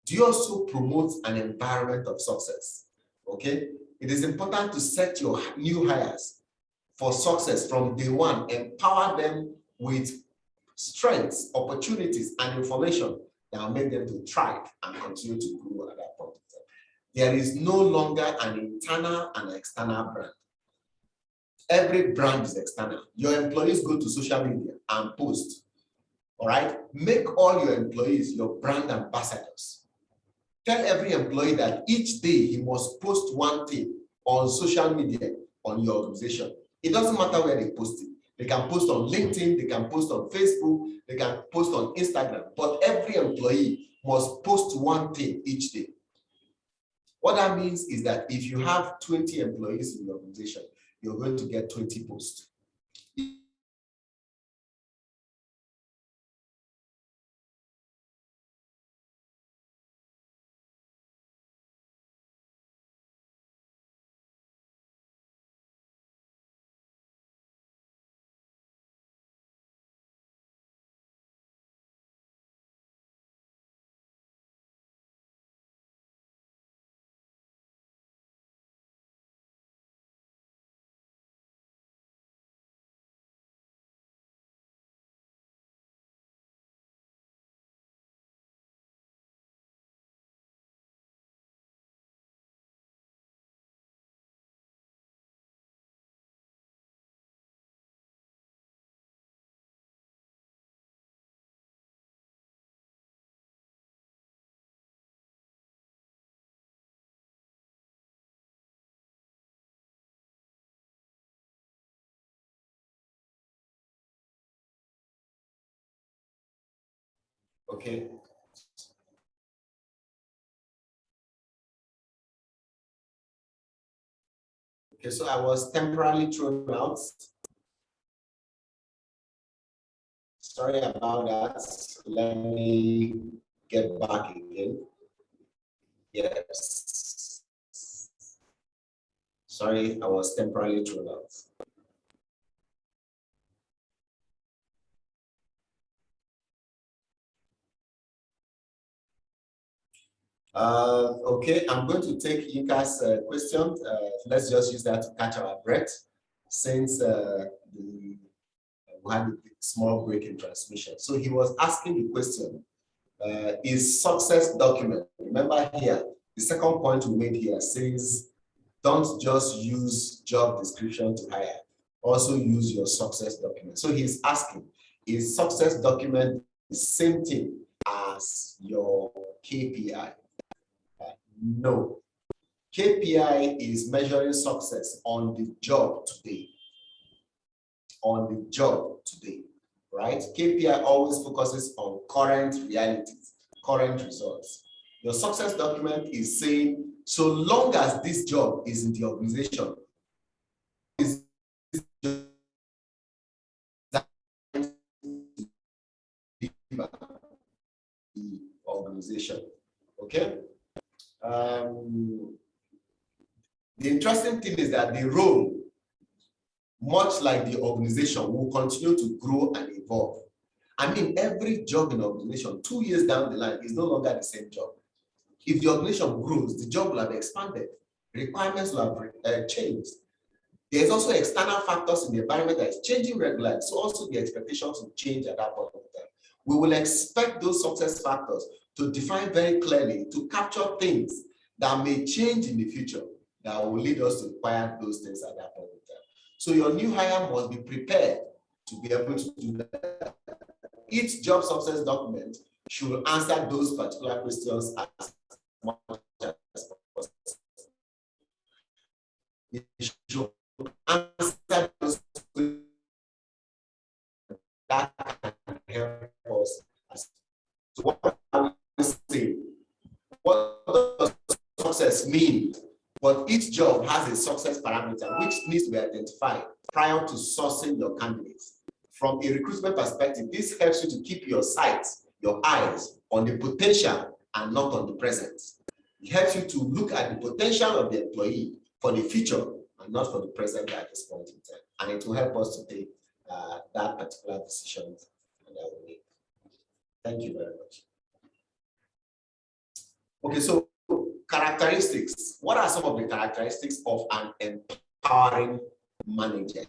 Do you also promote an environment of success? Okay, it is important to set your new hires for success from day one. Empower them with strengths, opportunities, and information that will make them to thrive and continue to grow at that point. There is no longer an internal and external brand. Every brand is external. Your employees go to social media and post. All right? Make all your employees your brand ambassadors. Tell every employee that each day he must post one thing on social media on your organization. It doesn't matter where they post it. They can post on LinkedIn, they can post on Facebook, they can post on Instagram, but every employee must post one thing each day. What that means is that if you have 20 employees in your organization, you're going to get 20 posts. Okay. Okay, so I was temporarily thrown out. Sorry about that. Let me get back again. Yes. Sorry, I was temporarily thrown out. Okay, I'm going to take Yinka's question. Let's just use that to catch our breath since we had a small break in transmission. So he was asking the question, is success document, remember here, the second point we made here says, don't just use job description to hire, also use your success document. So he's asking, is success document the same thing as your KPI? No. KPI is measuring success on the job today. On the job today, right? KPI always focuses on current realities, current results. Your success document is saying, so long as this job is in the organization, is the organization, okay? The interesting thing is that the role, much like the organization, will continue to grow and evolve. I mean, every job in the organization, 2 years down the line, is no longer the same job. If the organization grows, the job will have expanded, requirements will have changed. There's also external factors in the environment that is changing regularly, so also the expectations will change at that point in time. We will expect those success factors to define very clearly, to capture things that may change in the future that will lead us to require those things at that point in time. So your new hire must be prepared to be able to do that. Each job success document should answer those particular questions as much as possible. It should answer those questions that can help us. So what are we saying? What does success mean? But each job has a success parameter which needs to be identified prior to sourcing your candidates. From a recruitment perspective, this helps you to keep your sights, your eyes on the potential and not on the present. It helps you to look at the potential of the employee for the future and not for the present at this point in time. And it will help us to take that particular decision that we make. Thank you very much. Okay, so characteristics. What are some of the characteristics of an empowering manager?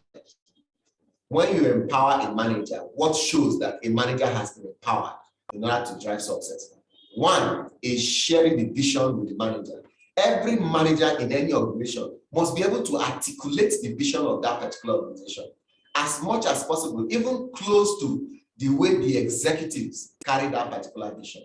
When you empower a manager, what shows that a manager has been empowered in order to drive success? One is sharing the vision with the manager. Every manager in any organization must be able to articulate the vision of that particular organization as much as possible, even close to the way the executives carry that particular vision.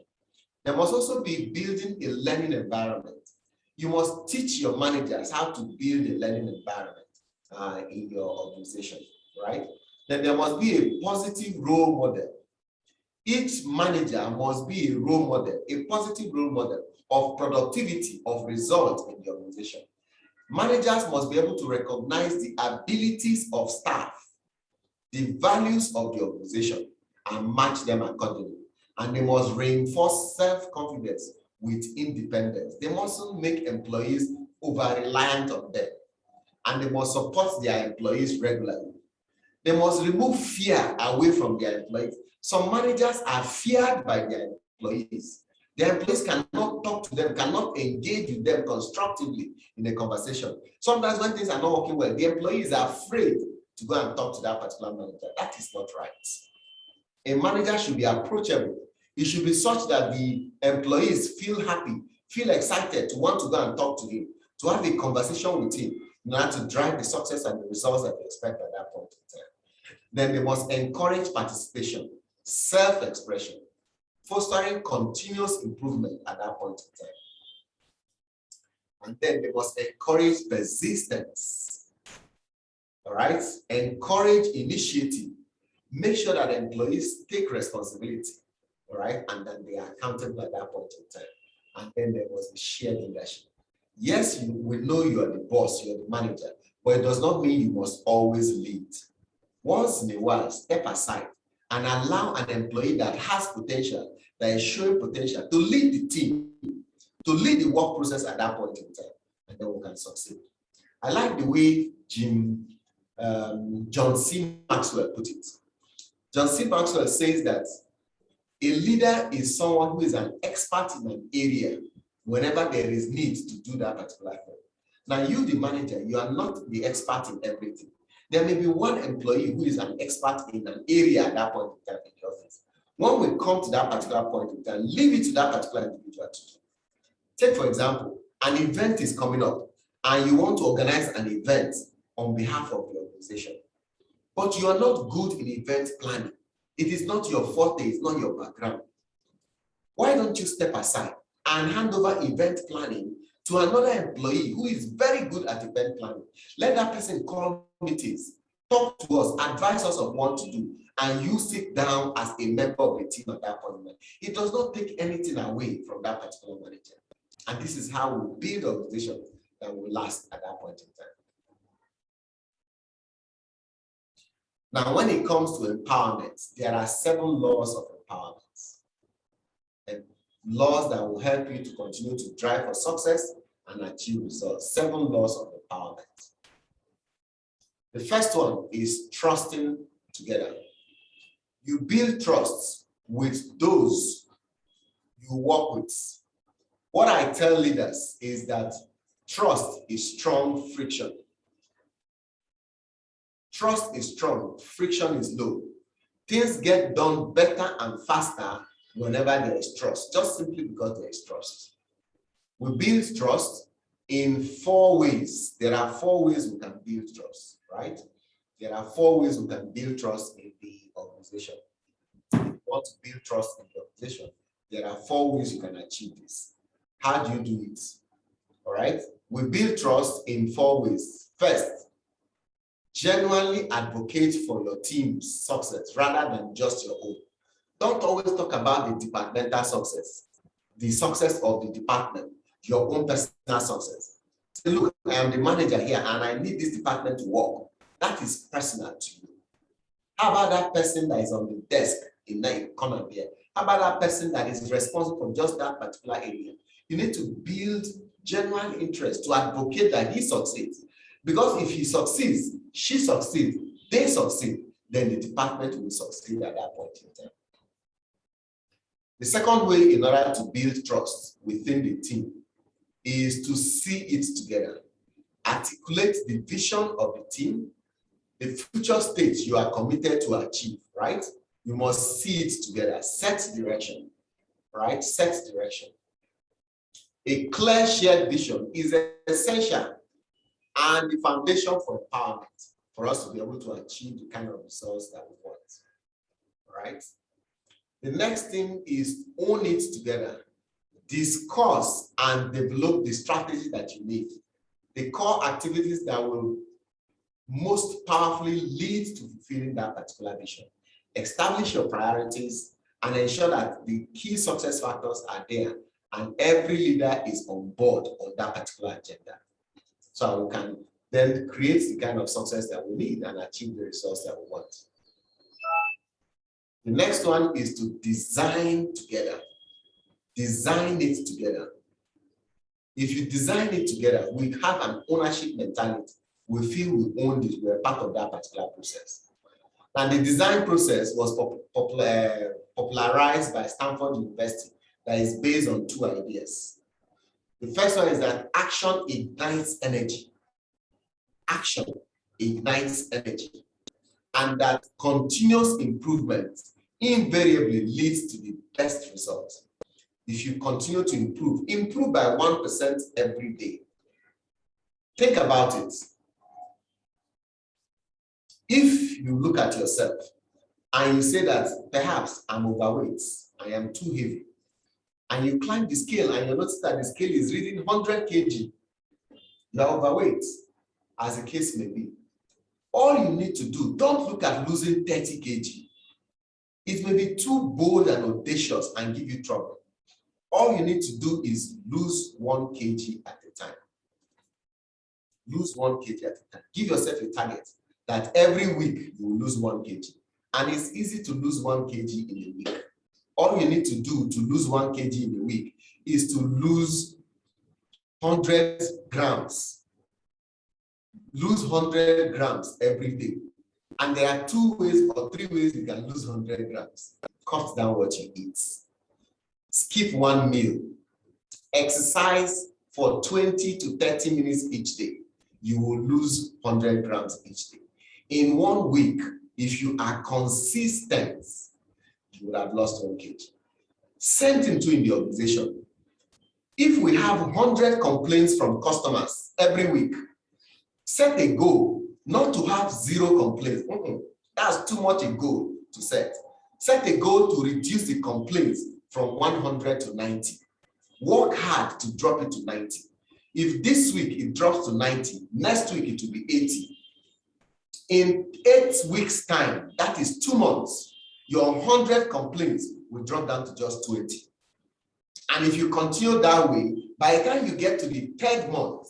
There must also be building a learning environment. You must teach your managers how to build a learning environment in your organization, right? Then there must be a positive role model. Each manager must be a role model, a positive role model of productivity, of result in the organization. Managers must be able to recognize the abilities of staff, the values of the organization, and match them accordingly. And they must reinforce self-confidence with independence. They mustn't make employees over-reliant on them. And they must support their employees regularly. They must remove fear away from their employees. Some managers are feared by their employees. Their employees cannot talk to them, cannot engage with them constructively in a conversation. Sometimes when things are not working well, the employees are afraid to go and talk to that particular manager. That is not right. A manager should be approachable. It should be such that the employees feel happy, feel excited to want to go and talk to him, to have a conversation with him in order to drive the success and the results that they expect at that point in time. Then they must encourage participation, self-expression, fostering continuous improvement at that point in time. And then they must encourage persistence. All right? Encourage initiative. Make sure that employees take responsibility, all right, and then they are accountable at that point in time. And then there must be shared leadership. Yes, you will know you are the boss, you are the manager, but it does not mean you must always lead. Once in a while, step aside and allow an employee that has potential, that is showing potential, to lead the team, to lead the work process at that point in time, and then we can succeed. I like the way John C. Maxwell put it. John C. Maxwell says that a leader is someone who is an expert in an area whenever there is need to do that particular thing. Now, you, the manager, you are not the expert in everything. There may be one employee who is an expert in an area at that point in time in the office. When we come to that particular point in time, leave it to that particular individual to do. Take, for example, an event is coming up and you want to organize an event on behalf of the organization. But you are not good in event planning. It is not your forte, it's not your background. Why don't you step aside and hand over event planning to another employee who is very good at event planning? Let that person call meetings, talk to us, advise us on what to do, and you sit down as a member of the team at that point. It does not take anything away from that particular manager. And this is how we build an organization that will last at that point in time. Now, when it comes to empowerment, there are 7 laws of empowerment. And laws that will help you to continue to drive for success and achieve results. 7 laws of empowerment. The first one is trusting together. You build trust with those you work with What I tell leaders is that trust is strong, friction. Trust is strong, friction is low. Things get done better and faster whenever there is trust, just simply because there is trust. We build trust in 4 ways. There are 4 ways we can build trust, right? There are 4 ways we can build trust in the organization. If you want to build trust in the organization, there are 4 ways you can achieve this. How do you do it? All right? We build trust in 4 ways. First, genuinely advocate for your team's success rather than just your own. Don't always talk about the departmental success, the success of the department, your own personal success. Say, look, I am the manager here and I need this department to work. That is personal to you. How about that person that is on the desk in the corner there? How about that person that is responsible for just that particular area? You need to build genuine interest to advocate that he succeeds. Because if he succeeds, she succeeds, they succeed, then the department will succeed at that point in time. The second way in order to build trust within the team is to see it together. Articulate the vision of the team, the future state you are committed to achieve, right? You must see it together. Set direction, right? Set direction. A clear shared vision is essential and the foundation for empowerment for us to be able to achieve the kind of results that we want, right? The next thing is own it together. Discuss and develop the strategy that you need. The core activities that will most powerfully lead to fulfilling that particular vision. Establish your priorities and ensure that the key success factors are there and every leader is on board on that particular agenda. So we can then create the kind of success that we need and achieve the results that we want. The next one is to design together. Design it together. If you design it together, we have an ownership mentality. We feel we own this, we're part of that particular process. And the design process was popularized by Stanford University that is based on 2 ideas. The first one is that action ignites energy. Action ignites energy. And that continuous improvement invariably leads to the best results. If you continue to improve by 1% every day. Think about it. If you look at yourself and you say that perhaps I'm overweight, I am too heavy, and you climb the scale and you notice that the scale is reading 100 kg, you are overweight, as the case may be. All you need to do, don't look at losing 30 kg. It may be too bold and audacious and give you trouble. All you need to do is lose 1 kg at a time. Lose 1 kg at a time. Give yourself a target that every week you will lose 1 kg. And it's easy to lose 1 kg in a week. All you need to do to lose 1 kg in a week is to lose 100 grams. Lose 100 grams every day. And there are 2 ways or 3 ways you can lose 100 grams. Cut down what you eat. Skip 1 meal. Exercise for 20 to 30 minutes each day. You will lose 100 grams each day. In 1 week, if you are consistent, you would have lost 1 kg. Same thing too in the organization. If we have 100 complaints from customers every week, set a goal not to have 0 complaints. That's too much a goal to set. Set a goal to reduce the complaints from 100 to 90. Work hard to drop it to 90. If this week it drops to 90, next week it will be 80. In 8 weeks' time, that is 2 months, your 100 complaints will drop down to just 20. And if you continue that way, by the time you get to the 3rd month,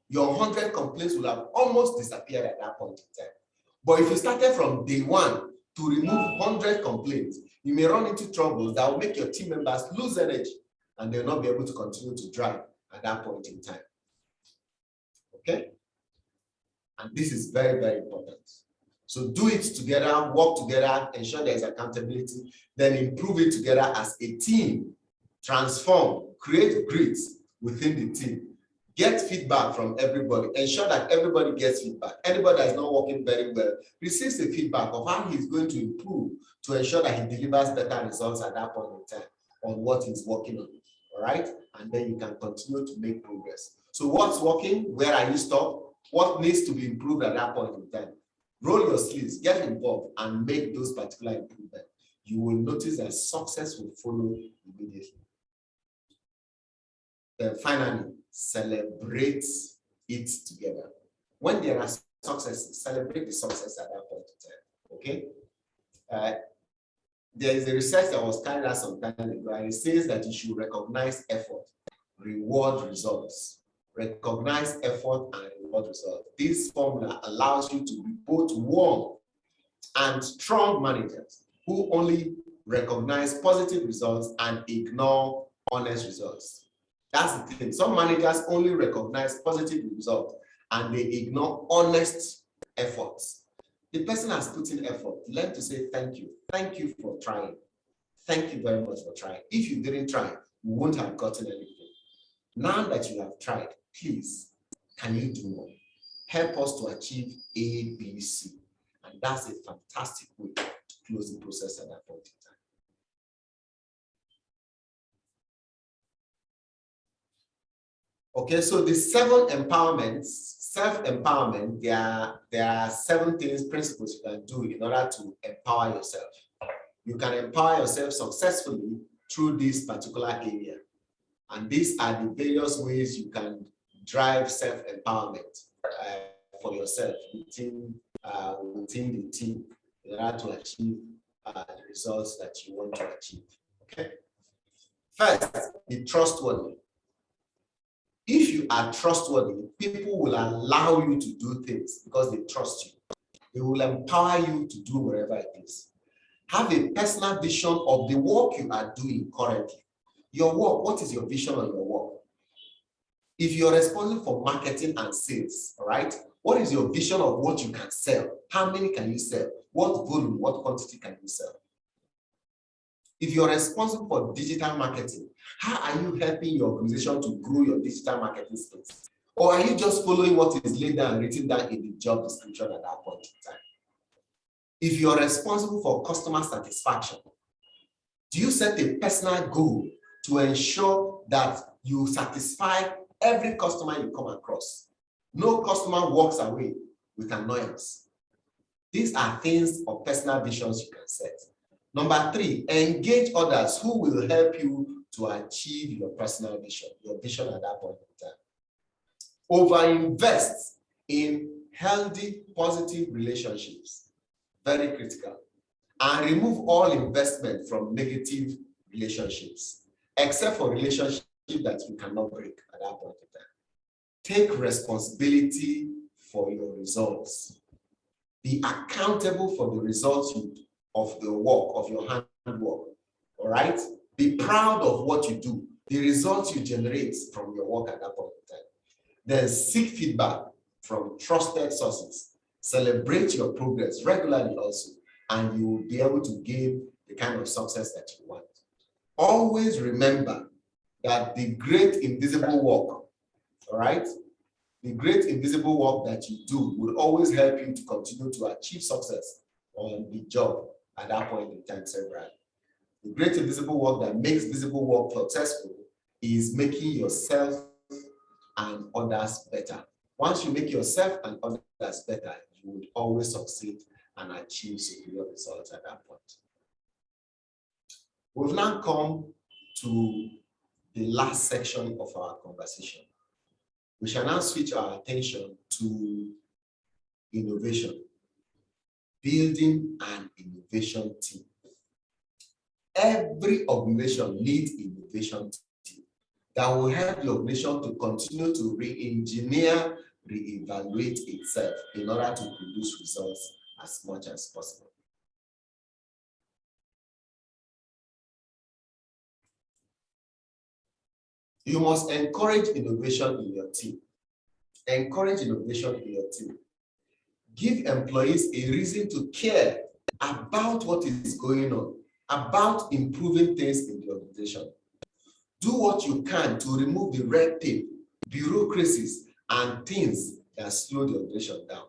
your 100 complaints will have almost disappeared at that point in time. But if you started from day 1 to remove 100 complaints, you may run into troubles that will make your team members lose energy and they'll not be able to continue to drive at that point in time. Okay? And this is very, very important. So do it together, work together, ensure there is accountability, then improve it together as a team. Transform, create grit within the team, get feedback from everybody, ensure that everybody gets feedback. Anybody that is not working very well receives the feedback of how he's going to improve to ensure that he delivers better results at that point in time on what he's working on, all right? And then you can continue to make progress. So what's working? Where are you stuck? What needs to be improved at that point in time? Roll your sleeves, get involved, and make those particular improvements. You will notice that success will follow immediately. Then finally, celebrate it together. When there are successes, celebrate the success at that point in time, okay? There is a research that was carried out some time ago, and it says that you should recognize effort, reward results. Recognize effort and reward results. This formula allows you to be both warm and strong managers who only recognize positive results and ignore honest results. That's the thing. Some managers only recognize positive results and they ignore honest efforts. The person has put in effort. Learn to say thank you. Thank you for trying. Thank you very much for trying. If you didn't try, you wouldn't have gotten anything. Now that you have tried, please, can you do more? Help us to achieve A, B, C. And that's a fantastic way to close the process at that point in time. Okay, so the 7 empowerments, self-empowerment, there are 7 things, principles you can do in order to empower yourself. You can empower yourself successfully through this particular area. And these are the various ways you can drive self-empowerment for yourself within the team in order to achieve the results that you want to achieve. Okay. First, be trustworthy. If you are trustworthy, people will allow you to do things because they trust you. They will empower you to do whatever it is. Have a personal vision of the work you are doing currently. Your work, what is your vision on your work? If you're responsible for marketing and sales, all right, what is your vision of what you can sell? How many can you sell? What volume, what quantity can you sell? If you're responsible for digital marketing, how are you helping your organization to grow your digital marketing space? Or are you just following what is laid down and written down in the job description at that point in time? If you're responsible for customer satisfaction, do you set a personal goal to ensure that you satisfy every customer you come across? No customer walks away with annoyance. These are things of personal visions you can set. Number 3, engage others who will help you to achieve your personal vision, your vision at that point in time. Overinvest in healthy, positive relationships. Very critical. And remove all investment from negative relationships, except for relationships that you cannot break at that point in time. Take responsibility for your results. Be accountable for the results of the work, of your handwork, all right? Be proud of what you do, the results you generate from your work at that point in time. Then seek feedback from trusted sources. Celebrate your progress regularly also, and you will be able to gain the kind of success that you want. Always remember that the great invisible work, all right? The great invisible work that you do will always help you to continue to achieve success on the job at that point in time several. The great invisible work that makes visible work successful is making yourself and others better. Once you make yourself and others better, you will always succeed and achieve superior results at that point. We've now come to the last section of our conversation. We shall now switch our attention to innovation, building an innovation team. Every organization needs innovation team that will help the organization to continue to re-engineer, re-evaluate itself in order to produce results as much as possible. You must encourage innovation in your team. Encourage innovation in your team. Give employees a reason to care about what is going on, about improving things in the organization. Do what you can to remove the red tape, bureaucracies, and things that slow the organization down.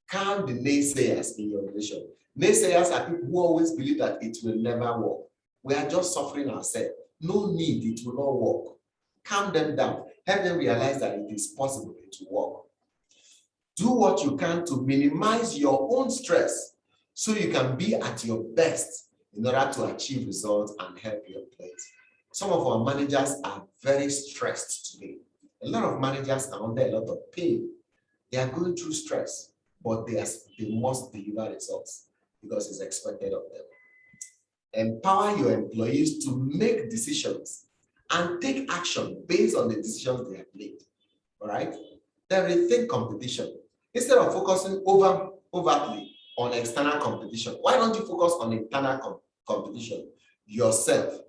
Calm the naysayers in your organization. Naysayers are people who always believe that it will never work. We are just suffering ourselves. No need, it will not work. Calm them down. Help them realize that it is possible to work. Do what you can to minimize your own stress so you can be at your best in order to achieve results and help your employees. Some of our managers are very stressed today. A lot of managers are under a lot of pain. They are going through stress, but they must deliver results because it's expected of them. Empower your employees to make decisions and take action based on the decisions they have made. All right? Then rethink competition. Instead of focusing overtly on external competition, why don't you focus on internal competition yourself?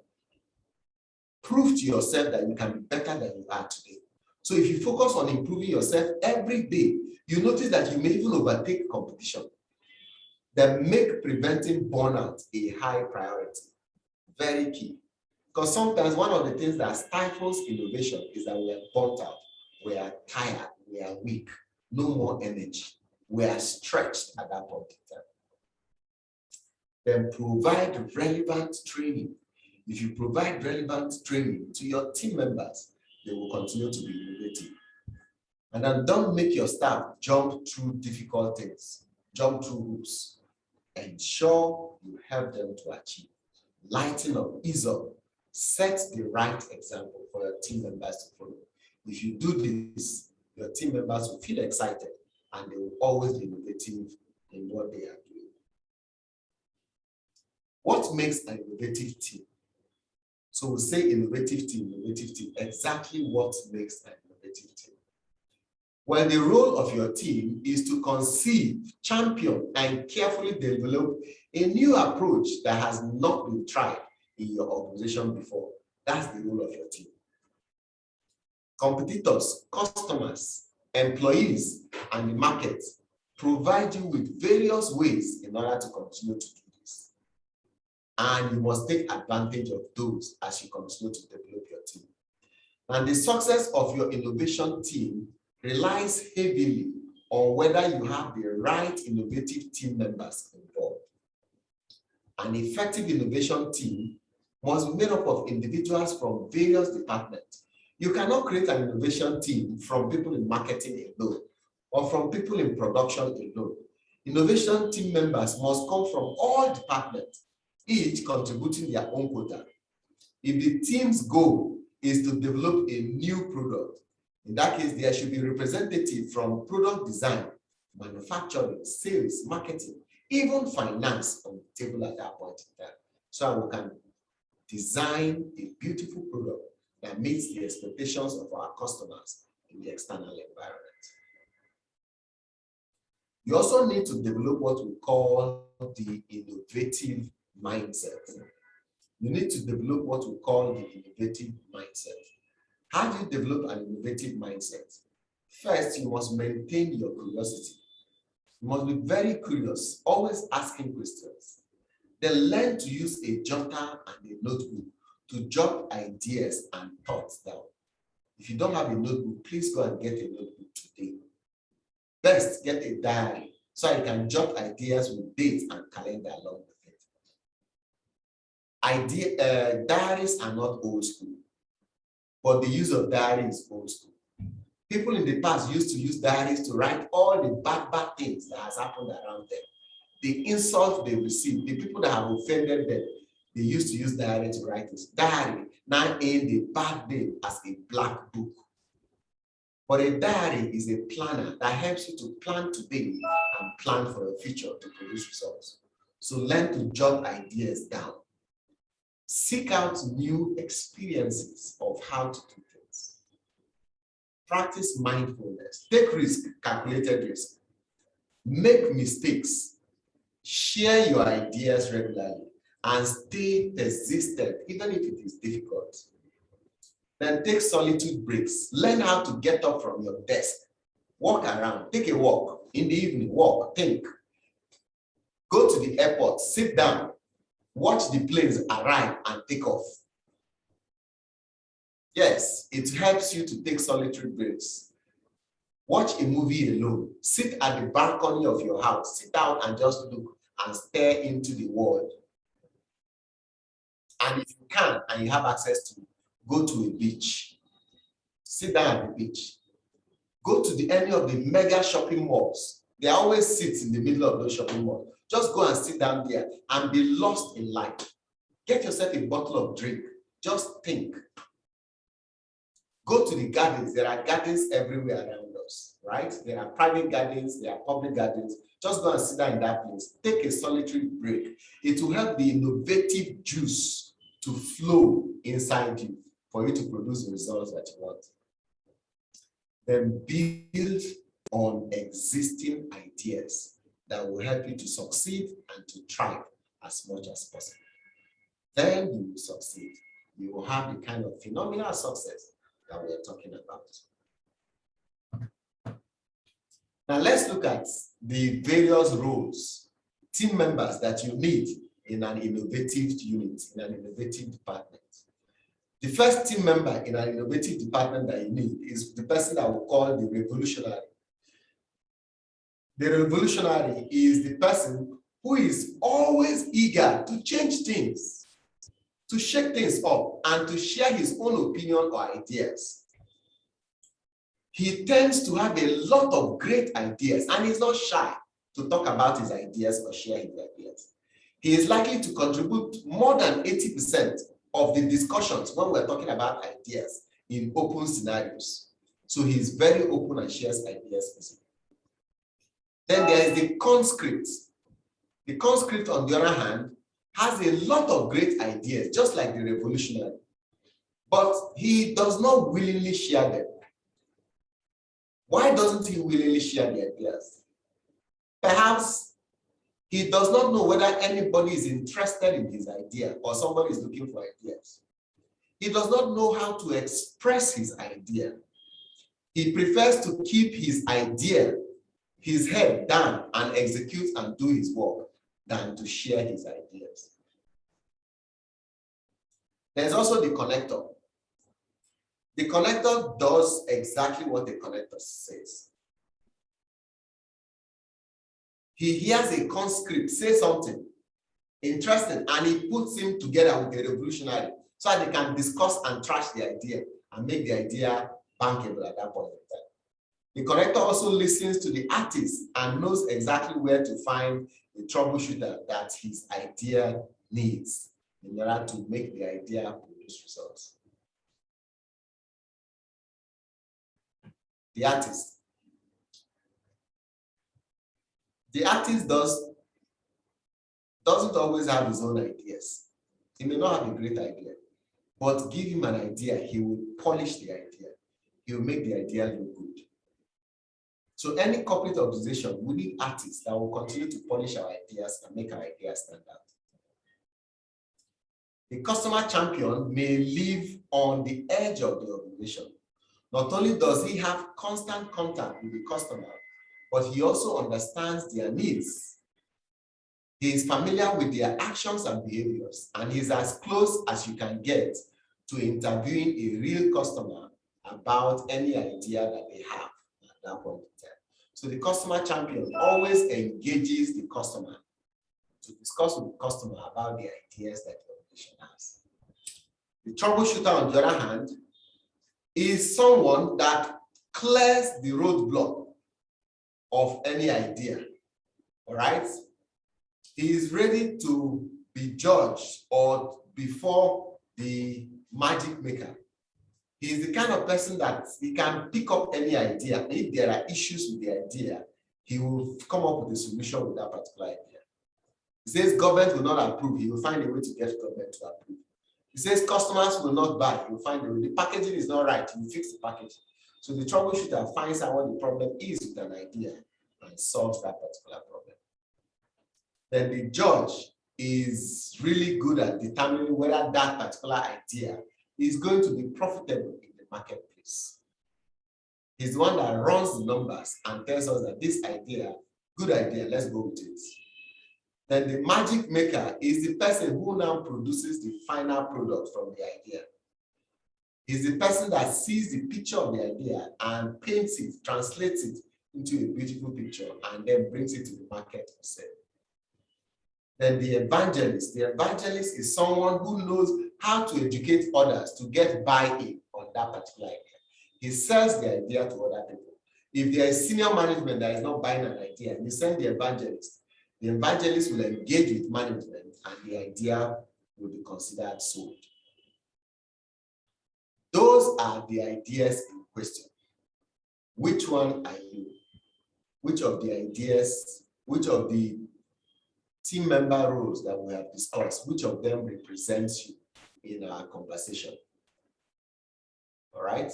Prove to yourself that you can be better than you are today. So if you focus on improving yourself every day, you notice that you may even overtake competition. Then make preventing burnout a high priority. Very key. Because sometimes one of the things that stifles innovation is that we are burnt out, we are tired, we are weak, no more energy. We are stretched at that point in time. Then provide relevant training. If you provide relevant training to your team members, they will continue to be innovative. And then don't make your staff jump through difficult things, jump through hoops. Ensure you help them to achieve. Lighten up, ease up, set the right example for your team members to follow. If you do this, your team members will feel excited and they will always be innovative in what they are doing. What makes an innovative team? So we say innovative team, exactly what makes an innovative team? Well, the role of your team is to conceive, champion, and carefully develop a new approach that has not been tried in your organization before. That's the role of your team. Competitors, customers, employees, and the market provide you with various ways in order to continue to do this. And you must take advantage of those as you continue to develop your team. And the success of your innovation team relies heavily on whether you have the right innovative team members involved. An effective innovation team must be made up of individuals from various departments. You cannot create an innovation team from people in marketing alone or from people in production alone. Innovation team members must come from all departments, each contributing their own quota. If the team's goal is to develop a new product, in that case, there should be representative from product design, manufacturing, sales, marketing, even finance on the table at that point in time. So we can design a beautiful product that meets the expectations of our customers in the external environment. You also need to develop what we call the innovative mindset. You need to develop what we call the innovative mindset. How do you develop an innovative mindset? First, you must maintain your curiosity. You must be very curious, always asking questions. Then learn to use a jotter and a notebook to jot ideas and thoughts down. If you don't have a notebook, please go and get a notebook today. Best, get a diary so you can jot ideas with dates and calendar along with it. Diaries are not old school, but the use of diaries is old school. People in the past used to use diaries to write all the bad things that has happened around them. The insults they received, the people that have offended them, they used to use diary to write this. Diary now in the bad name as a black book. But a diary is a planner that helps you to plan today and plan for the future to produce results. So learn to jot ideas down. Seek out new experiences of how to do things. Practice mindfulness. Take risk, calculated risk. Make mistakes. Share your ideas regularly and stay persistent, even if it is difficult. Then take solitude breaks. Learn how to get up from your desk. Walk around. Take a walk. In the evening, walk, think. Go to the airport, sit down. Watch the planes arrive and take off. Yes, it helps you to take solitary breaks. Watch a movie alone. Sit at the balcony of your house. Sit down and just look and stare into the world. And if you can and you have access to, go to a beach. Sit down at the beach. Go to any of the mega shopping malls. There are always seats in the middle of those shopping malls. Just go and sit down there and be lost in life. Get yourself a bottle of drink. Just think. Go to the gardens. There are gardens everywhere around us, right? There are private gardens, there are public gardens. Just go and sit down in that place. Take a solitary break. It will help the innovative juice to flow inside you for you to produce the results that you want. Then build on existing ideas that will help you to succeed and to thrive as much as possible. Then you will succeed. You will have the kind of phenomenal success that we are talking about. Now let's look at the various roles, team members that you need in an innovative unit, in an innovative department. The first team member in an innovative department that you need is the person that we call the revolutionary. The revolutionary is the person who is always eager to change things, to shake things up, and to share his own opinion or ideas. He tends to have a lot of great ideas, and he's not shy to talk about his ideas or share his ideas. He is likely to contribute more than 80% of the discussions when we're talking about ideas in open scenarios. So he's very open and shares ideas easily. Then there is the conscript. The conscript, on the other hand, has a lot of great ideas, just like the revolutionary, but he does not willingly share them. Why doesn't he willingly share the ideas? Perhaps he does not know whether anybody is interested in his idea or somebody is looking for ideas. He does not know how to express his idea. He prefers to keep his idea, his head down, and execute and do his work than to share his ideas. There's also the connector. The connector does exactly what the connector says. He hears a conscript say something interesting and he puts him together with the revolutionary so that they can discuss and trash the idea and make the idea bankable at that point in time. The connector also listens to the artist and knows exactly where to find the troubleshooter that his idea needs in order to make the idea produce results. The artist. The artist doesn't always have his own ideas. He may not have a great idea, but give him an idea, he will polish the idea. He will make the idea look good. So any corporate organization, we need artists that will continue to polish our ideas and make our ideas stand out. The customer champion may live on the edge of the organization. Not only does he have constant contact with the customer, but he also understands their needs. He is familiar with their actions and behaviors, and he's as close as you can get to interviewing a real customer about any idea that they have at that point in time. So the customer champion always engages the customer to discuss with the customer about the ideas that the organization has. The troubleshooter, on the other hand, is someone that clears the roadblock of any idea, all right? He is ready to be judged or before the magic maker. He is the kind of person that he can pick up any idea. If there are issues with the idea, he will come up with a solution with that particular idea. He says government will not approve, he will find a way to get government to approve. He says customers will not buy, he will find a way. The packaging is not right, he will fix the packaging. So the troubleshooter finds out what the problem is with an idea and solves that particular problem. Then the judge is really good at determining whether that particular idea is going to be profitable in the marketplace. He's the one that runs the numbers and tells us that this idea, good idea, let's go with it. Then the magic maker is the person who now produces the final product from the idea. He's the person that sees the picture of the idea and paints it, translates it into a beautiful picture, and then brings it to the market for sale. Then the evangelist is someone who knows how to educate others to get buy-in on that particular idea. He sells the idea to other people. If there is senior management that is not buying an idea, you send the evangelist will engage with management and the idea will be considered sold. Those are the ideas in question. Which one are you? Which of the ideas, which of the team member roles that we have discussed, which of them represents you in our conversation? All right.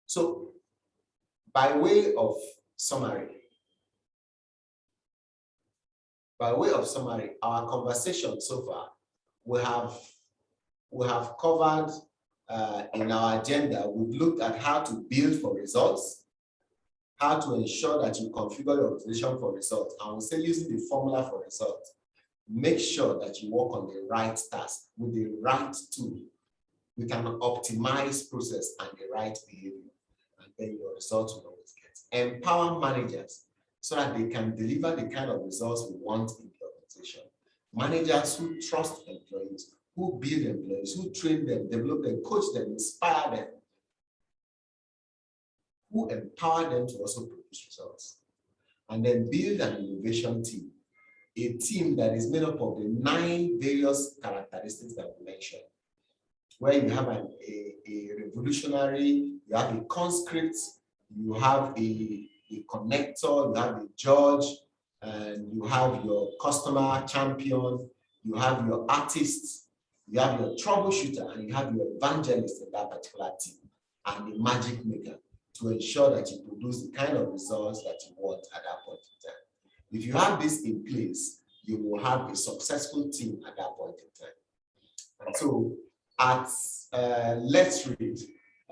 So, by way of summary, our conversation so far, we have covered in our agenda, we've looked at how to build for results, how to ensure that you configure your organization for results. And we'll say using the formula for results, make sure that you work on the right task with the right tool, with an optimized process and the right behavior. And then your results will always get. Empower managers so that they can deliver the kind of results we want in the organization. Managers who trust employees, who build employees, who train them, develop them, coach them, inspire them, who empower them to also produce results. And then build an innovation team, a team that is made up of the 9 various characteristics that we mentioned, where you have a revolutionary, you have a conscript, you have a connector, you have a judge, and you have your customer champion, you have your artist, you have your troubleshooter, and you have your evangelist in that particular team, and the magic maker to ensure that you produce the kind of results that you want at that point in time. If you have this in place, you will have a successful team at that point in time. And so at LetsRead,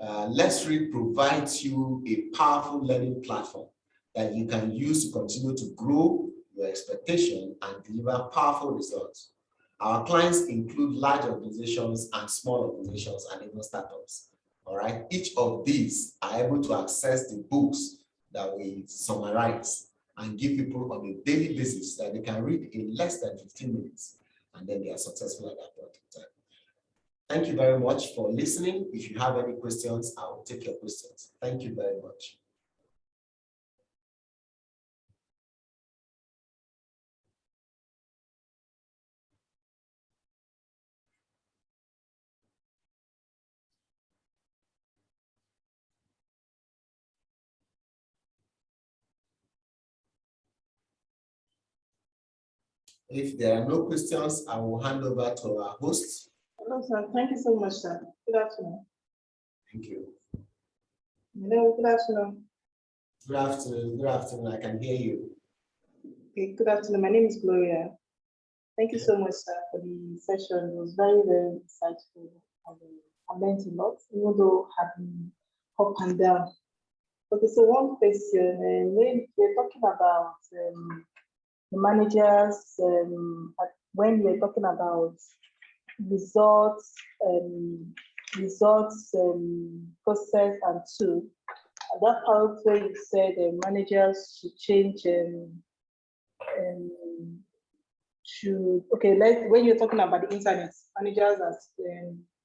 LetsRead provides you a powerful learning platform that you can use to continue to grow your expectation and deliver powerful results. Our clients include large organizations and small organizations and even startups. All right, each of these are able to access the books that we summarize and give people on a daily basis that they can read in less than 15 minutes, and then they are successful at that point in time. Thank you very much for listening. If you have any questions, I will take your questions. Thank you very much. If there are no questions, I will hand over to our host. Hello, sir. Thank you so much, sir. Good afternoon. Thank you. Hello, good afternoon. Good afternoon. Good afternoon. I can hear you. Okay, good afternoon. My name is Gloria. Thank you so much, sir, for the session. It was very, very insightful. I learned a lot, even though I have been up and down. Okay, so one question, when we're talking about the managers, when we're talking about results, process and tool, at that part where you said managers should change when you're talking about the internet, managers as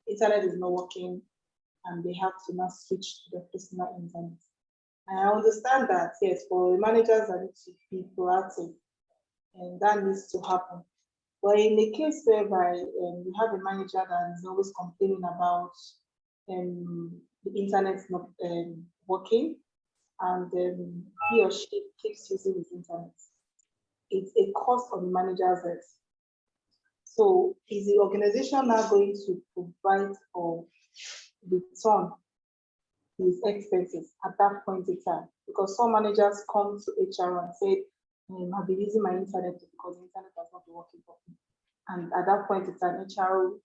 internet is not working and they have to now switch to the personal internet. And I understand that, yes, for managers that need to be proactive, and that needs to happen. But in a case whereby you have a manager that is always complaining about the internet not working, and he or she keeps using his internet, it's a cost on the manager's head. So is the organization now going to provide or return his expenses at that point in time? Because some managers come to HR and say, I've been using my internet because the internet has not been working for me. And at that point in time, HR,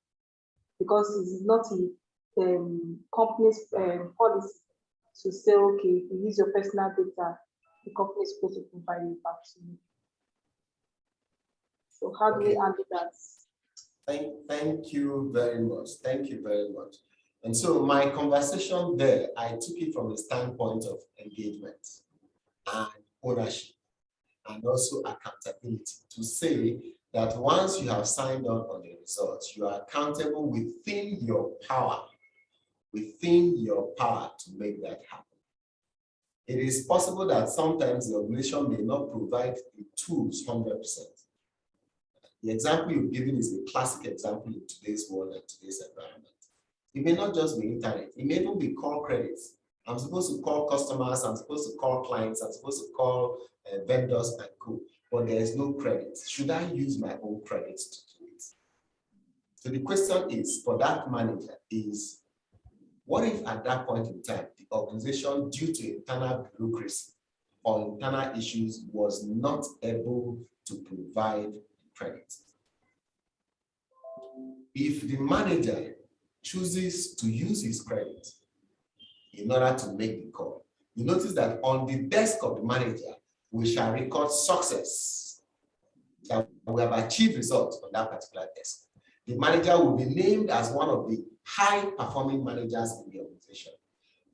because it is not the company's policy to say, okay, if you use your personal data, the company is supposed to provide it back to you. So how do we handle that? Thank you very much. Thank you very much. And so my conversation there, I took it from the standpoint of engagement and ownership and also accountability to say that once you have signed on the results, you are accountable within your power to make that happen. It is possible that sometimes the organization may not provide the tools 100%. The example you've given is a classic example in today's world and today's environment. It may not just be internet, it may even be call credits. I'm supposed to call customers, I'm supposed to call clients, I'm supposed to call vendors and co, but there is no credit. Should I use my own credits to do it? So the question is, for that manager is, what if at that point in time, the organization, due to internal bureaucracy or internal issues, was not able to provide credit? If the manager chooses to use his credit in order to make the call, you notice that on the desk of the manager, we shall record success, that we have achieved results on that particular desk. The manager will be named as one of the high-performing managers in the organization.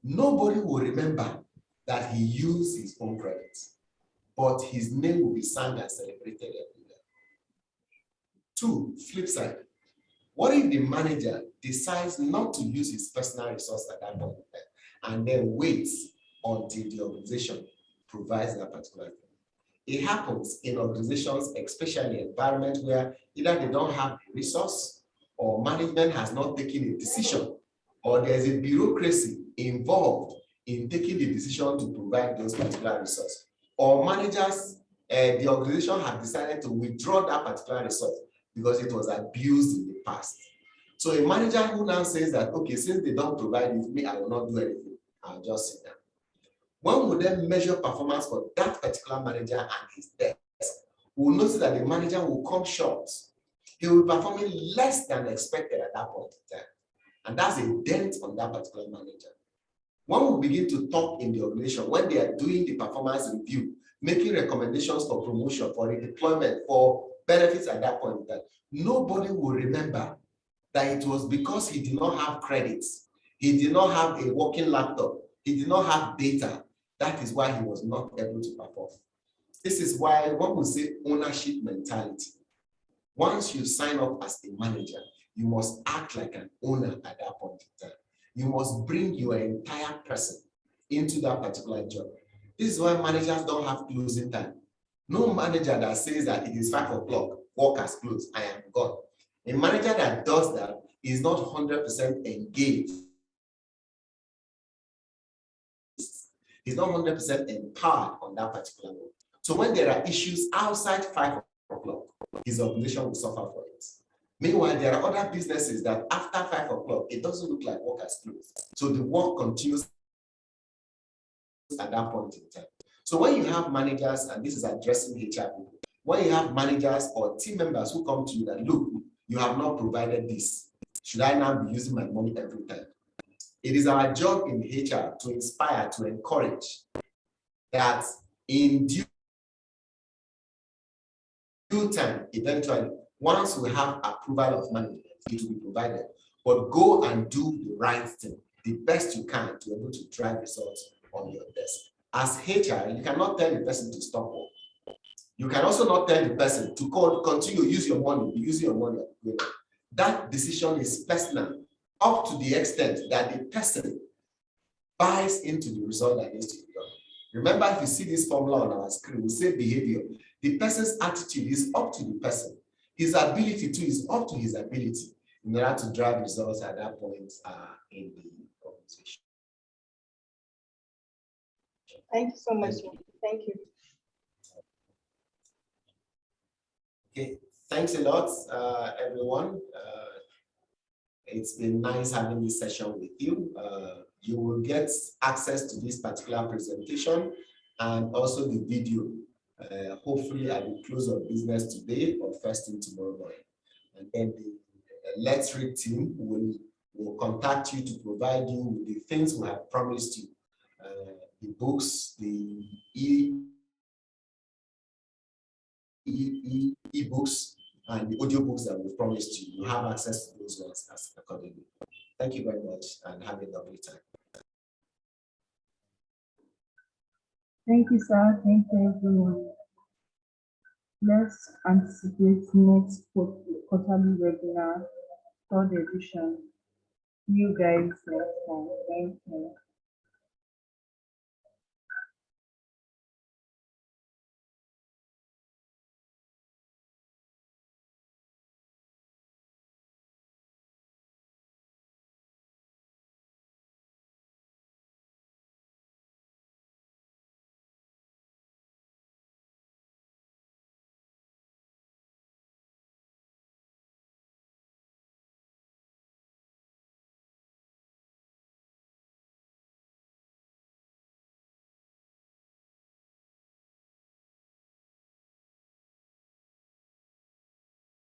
Nobody will remember that he used his own credit, but his name will be sung and celebrated everywhere. Two, flip side. What if the manager decides not to use his personal resource at that point and then waits until the organization provides that particular thing? It happens in organizations, especially environments where either they don't have the resource or management has not taken a decision, or there's a bureaucracy involved in taking the decision to provide those particular resources. Or managers, the organization have decided to withdraw that particular resource because it was abused in the past. So a manager who now says that, okay, since they don't provide it, me, I will not do anything, I'll just sit down. One would then measure performance for that particular manager and his desk. We will notice that the manager will come short. He will be performing less than expected at that point in time. And that's a dent on that particular manager. One will begin to talk in the organization when they are doing the performance review, making recommendations for promotion, for redeployment, for benefits at that point in time. Nobody will remember that it was because he did not have credits, he did not have a working laptop, he did not have data. That is why he was not able to perform. This is why one will say ownership mentality. Once you sign up as a manager, you must act like an owner at that point in time. You must bring your entire person into that particular job. This is why managers don't have closing time. No manager that says that it is 5 o'clock, work has closed, I am gone. A manager that does that is not 100% engaged. He's not 100% empowered on that particular role. So when there are issues outside 5 o'clock, his organization will suffer for it. Meanwhile, there are other businesses that after 5 o'clock, it doesn't look like work has closed. So the work continues at that point in time. So when you have managers, and this is addressing HR people, when you have managers or team members who come to you that, look, you have not provided this, should I now be using my money every time? It is our job in HR to inspire, to encourage that in due time, eventually, once we have approval of management, it will be provided. But go and do the right thing, the best you can to be able to drive results on your desk. As HR, you cannot tell the person to stop work. You can also not tell the person to continue use your money, using your money. That decision is personal, up to the extent that the person buys into the result that needs to be done. Remember, if you see this formula on our screen, we say behavior. The person's attitude is up to the person. His ability too is up to his ability in order to drive results at that point in the organization. Thank you so much. Thank you. Okay, thanks a lot, everyone. It's been nice having this session with you. You will get access to this particular presentation and also the video, hopefully at the close of business today or first thing tomorrow morning. And then the Let's Read team will contact you to provide you with the things we have promised you. The books, the e-books, and the audiobooks that we've promised you, you have access to those ones as accordingly. Thank you very much and have a lovely time. Thank you, sir. Thank you, everyone. Let's anticipate next quarterly webinar, third edition. See you guys next time. Thank you.